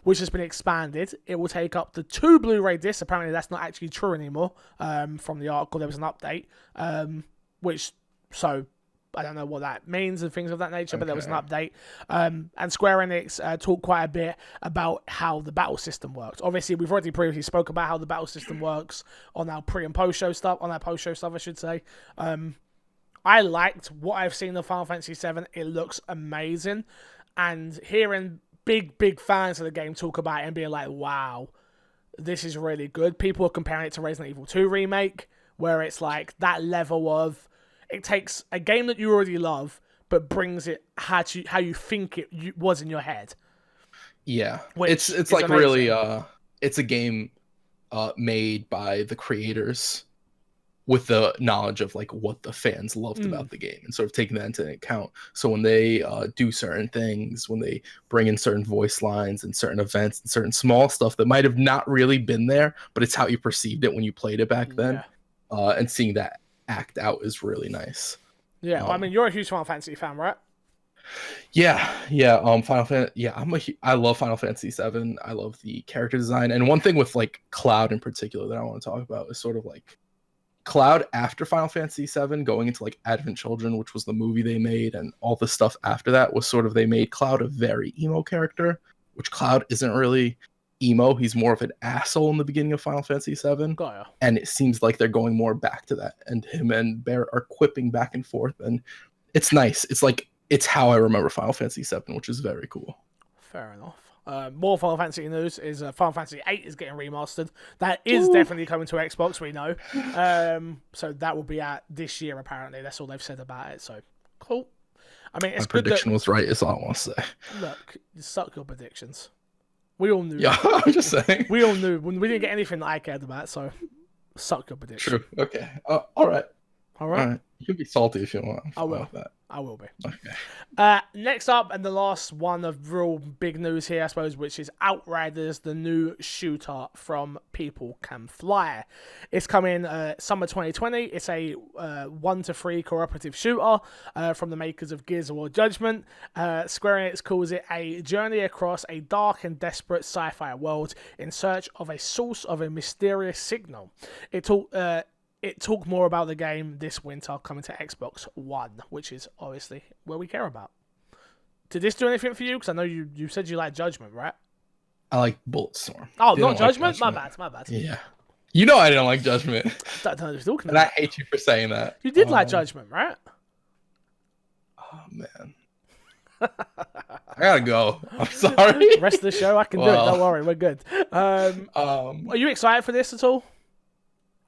which has been expanded. It will take up to 2 Blu-ray discs. Apparently, that's not actually true anymore. From the article, there was an update, so I don't know what that means and things of that nature, but there was an update. And Square Enix talked quite a bit about how the battle system works. Obviously, we've already previously spoke about how the battle system works on our pre and post show stuff, I should say. I liked what I've seen of Final Fantasy VII. It looks amazing. And hearing big fans of the game talk about it and being like, wow, this is really good. People are comparing it to Resident Evil 2 Remake, where it's like that level of, it takes a game that you already love, but brings it how you think it was in your head. Yeah, it's like amazing. Really, it's a game made by the creators with the knowledge of like what the fans loved about the game, and sort of taking that into account. So when they do certain things, when they bring in certain voice lines and certain events and certain small stuff that might have not really been there, but it's how you perceived it when you played it back then, and seeing that act out is really nice. Yeah, well, I mean, you're a huge Final Fantasy fan, right? Yeah. Final Fantasy. Yeah, I love Final Fantasy VII. I love the character design, and one thing with like Cloud in particular that I want to talk about is sort of like Cloud after Final Fantasy VII, going into like Advent Children, which was the movie they made, and all the stuff after that was sort of, they made Cloud a very emo character, which Cloud isn't really emo. He's more of an asshole in the beginning of Final Fantasy VII, and it seems like they're going more back to that, and him and Bear are quipping back and forth, and it's nice. It's like, it's how I remember Final Fantasy VII, which is very cool. Fair enough. More Final Fantasy news is Final Fantasy VIII is getting remastered. That is definitely coming to Xbox, we know. So that will be out this year, apparently. That's all they've said about it, so cool. I mean, it's My prediction was right, is all I want to say. Look, you suck your predictions. We all knew. Yeah, I'm just saying. We all knew. We didn't get anything that I cared about, so suck your prediction. True. Okay. All right. You can be salty if you want. I will. I will be. Okay. Next up, and the last one of real big news here, I suppose, which is Outriders, the new shooter from People Can Fly. It's coming summer 2020. It's a 1-to-3 cooperative shooter from the makers of Gears of War Judgment. Square Enix calls it a journey across a dark and desperate sci-fi world in search of a source of a mysterious signal. It talked more about the game this winter coming to Xbox One, which is obviously where we care about. Did this do anything for you? Because I know you said you like Judgment, right? I like Bulletstorm. Oh, not Judgment? My bad. Yeah. You know I didn't like Judgment. I don't know what you're talking about. And I hate you for saying that. You did like Judgment, right? Oh, man. I gotta go. I'm sorry. Rest of the show, I can do it. Don't worry, we're good. Are you excited for this at all?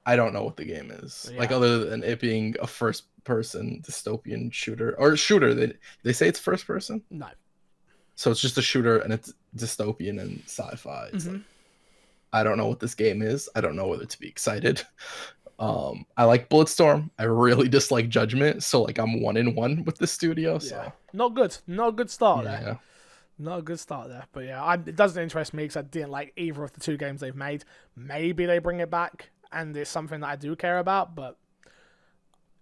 I don't know what the game is. Yeah. Like, other than it being a first-person dystopian shooter. Or shooter. They say it's first-person? No. So it's just a shooter, and it's dystopian and sci-fi. It's like, I don't know what this game is. I don't know whether to be excited. I like Bulletstorm. I really dislike Judgment. So, like, I'm 1-1 with the studio. So. Yeah. Not good. Not a good start there. Not a good start there. But, yeah, it doesn't interest me because I didn't like either of the 2 games they've made. Maybe they bring it back. And it's something that I do care about, but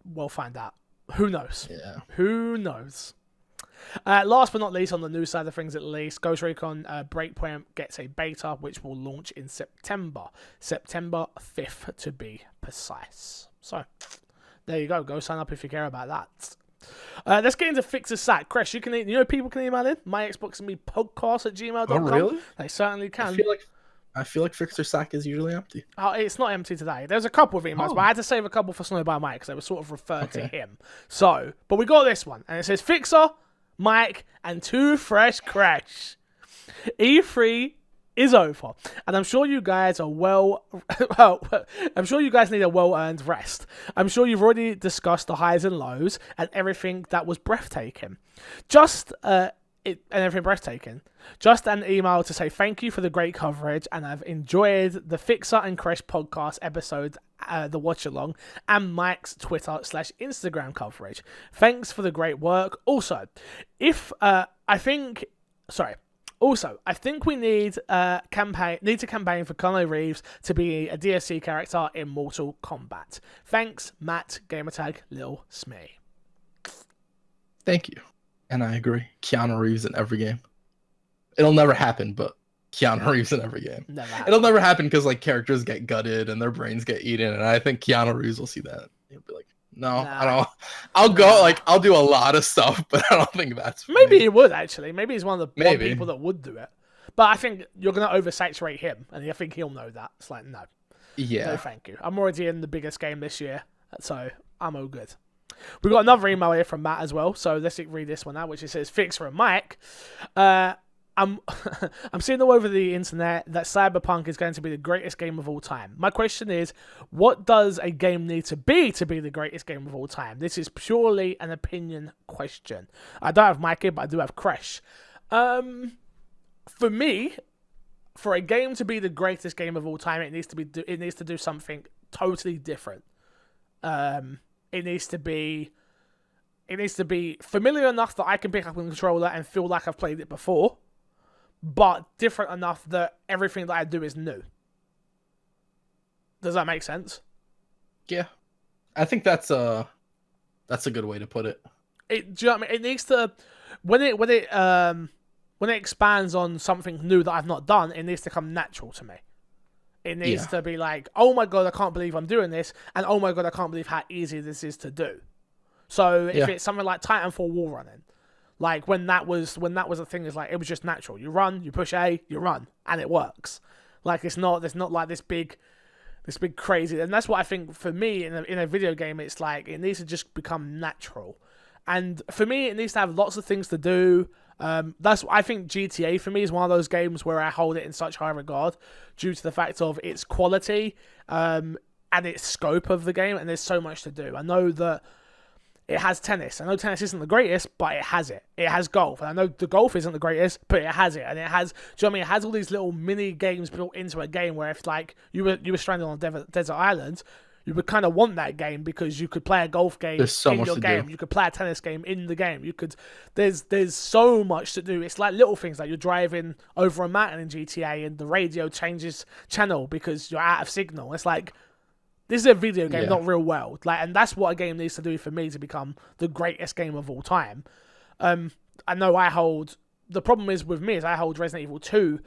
we'll find out. Who knows? Yeah. Who knows? Last but not least, on the news side of things at least, Ghost Recon Breakpoint gets a beta, which will launch in September 5th to be precise. So, there you go. Go sign up if you care about that. Let's get into Fixer Sack. Chris, people can email in myxboxandmepodcast@gmail.com. Oh, really? They certainly can. I feel like Fixer Sack is usually empty. Oh, it's not empty today. There's a couple of emails, but I had to save a couple for Snow by Mike because they were sort of referred to him. So, but we got this one, and it says Fixer, Mike, and 2 fresh crash. E3 is over, and I'm sure you guys are I'm sure you guys need a well-earned rest. I'm sure you've already discussed the highs and lows and everything that was breathtaking. Just an email to say thank you for the great coverage, and I've enjoyed the Fixer and Crash podcast episode, the watch along, and Mike's Twitter/Instagram coverage. Thanks for the great work. Also, Also, I think we need to campaign for Keanu Reeves to be a DLC character in Mortal Kombat. Thanks, Matt Gamertag Lil Smee. Thank you. And I agree. Keanu Reeves in every game. It'll never happen, but Keanu Reeves in every game. It'll never happen because like characters get gutted and their brains get eaten, and I think Keanu Reeves will see that. He'll be like, "No, I don't. I'll do a lot of stuff, but I don't think that's." Maybe he would actually. Maybe he's one of the people that would do it. But I think you're going to oversaturate him, and I think he'll know that. It's like, no, no, thank you. I'm already in the biggest game this year, so I'm all good. We've got another email here from Matt as well, so let's read this one out, which it says, "Fix for a Mike. I'm seeing all over the internet that Cyberpunk is going to be the greatest game of all time. My question is, what does a game need to be the greatest game of all time? This is purely an opinion question. I don't have Mike here, but I do have Kresh. For me, for a game to be the greatest game of all time, it needs to do something totally different. It needs to be familiar enough that I can pick up a controller and feel like I've played it before, but different enough that everything that I do is new. Does that make sense? Yeah, I think that's a good way to put it. Do you know what I mean? It needs to when it expands on something new that I've not done, it needs to come natural to me. It needs to be like, oh my god, I can't believe I'm doing this, and oh my god, I can't believe how easy this is to do. So if it's something like Titanfall wall running, like when that was a thing, is like it was just natural. You run, you push A, you run, and it works. Like there's not like this big crazy, and that's what I think for me in a video game. It's like it needs to just become natural, and for me it needs to have lots of things to do. I think GTA for me is one of those games where I hold it in such high regard due to the fact of its quality and its scope of the game, and there's so much to do. I know that it has tennis. I know tennis isn't the greatest, but it has it. It has golf. And I know the golf isn't the greatest, but it has it. And it has, do you know what I mean? It has all these little mini games built into a game where if like you were stranded on a desert island, you would kind of want that game because you could play a golf game in your game. You could play a tennis game in the game. There's so much to do. It's like little things like you're driving over a mountain in GTA and the radio changes channel because you're out of signal. It's like, this is a video game, not real world. Like, and that's what a game needs to do for me to become the greatest game of all time. I know the problem is with me is I hold Resident Evil 2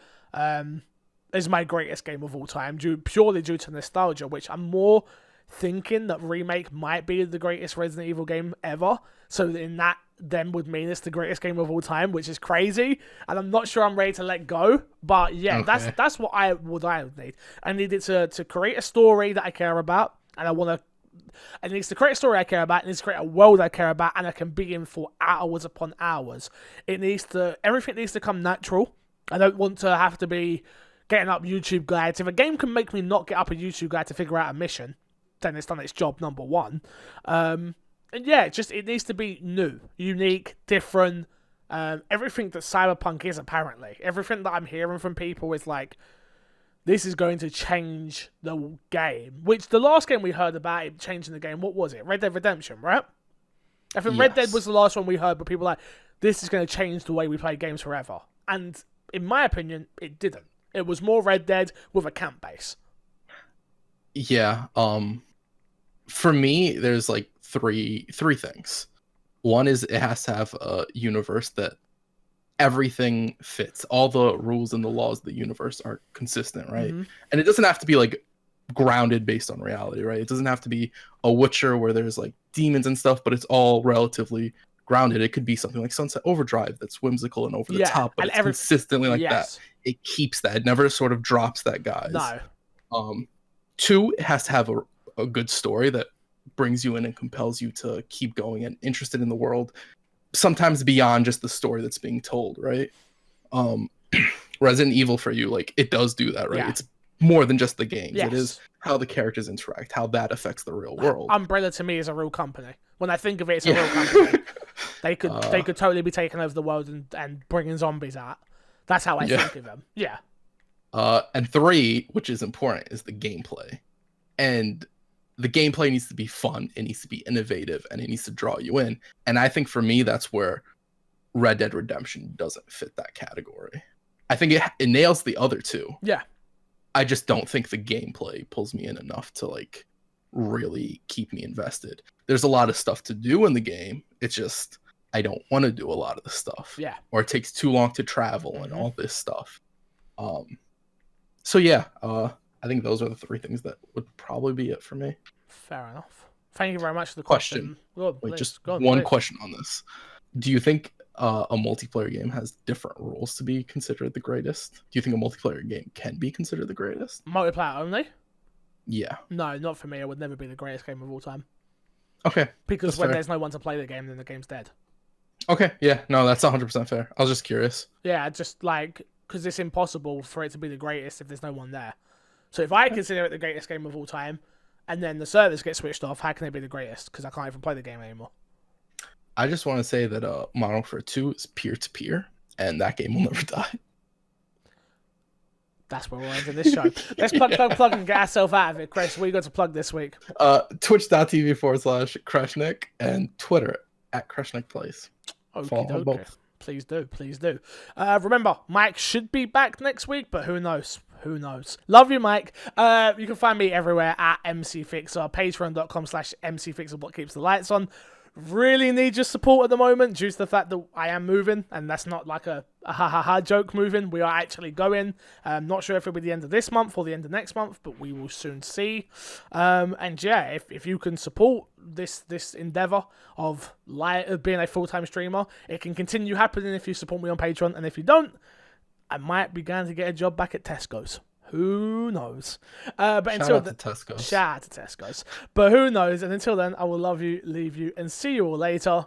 is my greatest game of all time, purely due to nostalgia, which I'm more thinking that Remake might be the greatest Resident Evil game ever. So in that then would mean it's the greatest game of all time, which is crazy. And I'm not sure I'm ready to let go. But yeah, okay. That's what I would need. I need it to create a story that I care about, and it needs to create a story I care about, it needs to create a world I care about, and I can be in for hours upon hours. Everything needs to come natural. I don't want to have to be getting up YouTube guides. If a game can make me not get up a YouTube guide to figure out a mission, then it's done its job, number one. And yeah, it needs to be new, unique, different. Everything that Cyberpunk is, apparently. Everything that I'm hearing from people is like, this is going to change the game. Which the last game we heard about it changing the game, what was it? Red Dead Redemption, right? I think Red Dead was the last one we heard, but people were like, this is going to change the way we play games forever. And in my opinion, it didn't. It was more Red Dead with a camp base. Yeah. For me, there's like three things. One is it has to have a universe that everything fits. All the rules and the laws of the universe are consistent, right? Mm-hmm. And it doesn't have to be like grounded based on reality, right? It doesn't have to be a Witcher where there's like demons and stuff, but it's all relatively grounded. It could be something like Sunset Overdrive that's whimsical and over the top, but it's consistently like that. It keeps that. It never sort of drops that, guys. No. Two, it has to have a good story that brings you in and compels you to keep going and interested in the world, sometimes beyond just the story that's being told, right? Resident Evil for you, like, it does do that, right? Yeah. It's more than just the games. Yes. It is how the characters interact, how that affects the real world. Umbrella to me is a real company. When I think of it, it's a real company. They could totally be taking over the world and bringing zombies out. That's how I think of them. Yeah. And three, which is important, is the gameplay. And the gameplay needs to be fun, it needs to be innovative, and it needs to draw you in. And I think for me, that's where Red Dead Redemption doesn't fit that category. I think it nails the other two. Yeah. I just don't think the gameplay pulls me in enough to like really keep me invested. There's a lot of stuff to do in the game. It's just I don't want to do a lot of the stuff. Yeah. Or it takes too long to travel and all this stuff. So yeah, I think those are the three things that would probably be it for me. Fair enough. Thank you very much for the question. One question on this. Do you think a multiplayer game has different rules to be considered the greatest? Do you think a multiplayer game can be considered the greatest? Multiplayer only? Yeah. No, not for me. It would never be the greatest game of all time. Okay. Because when there's no one to play the game, then the game's dead. Okay. Yeah. No, that's 100% fair. I was just curious. Yeah, just like, because it's impossible for it to be the greatest if there's no one there. So if I consider it the greatest game of all time, and then the servers get switched off, how can it be the greatest? Because I can't even play the game anymore. I just want to say that Modern Warfare 2 is peer-to-peer, and that game will never die. That's where we'll end in this show. Let's plug, and get ourselves out of it. Chris, what you got to plug this week? Twitch.tv/Kreshnik and Twitter @KreshnikPlays. Follow both. Please do. Remember, Mike should be back next week, but who knows? Who knows? Love you, Mike. You can find me everywhere at MCFixer, patreon.com/MCFixer, what keeps the lights on. Really need your support at the moment due to the fact that I am moving, and that's not like a ha joke moving. We are actually going. Not sure if it'll be the end of this month or the end of next month, but we will soon see. And yeah, if you can support this endeavor of being a full-time streamer, it can continue happening if you support me on Patreon, and if you don't, I might be going to get a job back at Tesco's. Who knows? But shout until out to Tesco's. Shout out to Tesco's. But who knows? And until then, I will love you, leave you, and see you all later.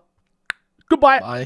Goodbye. Bye.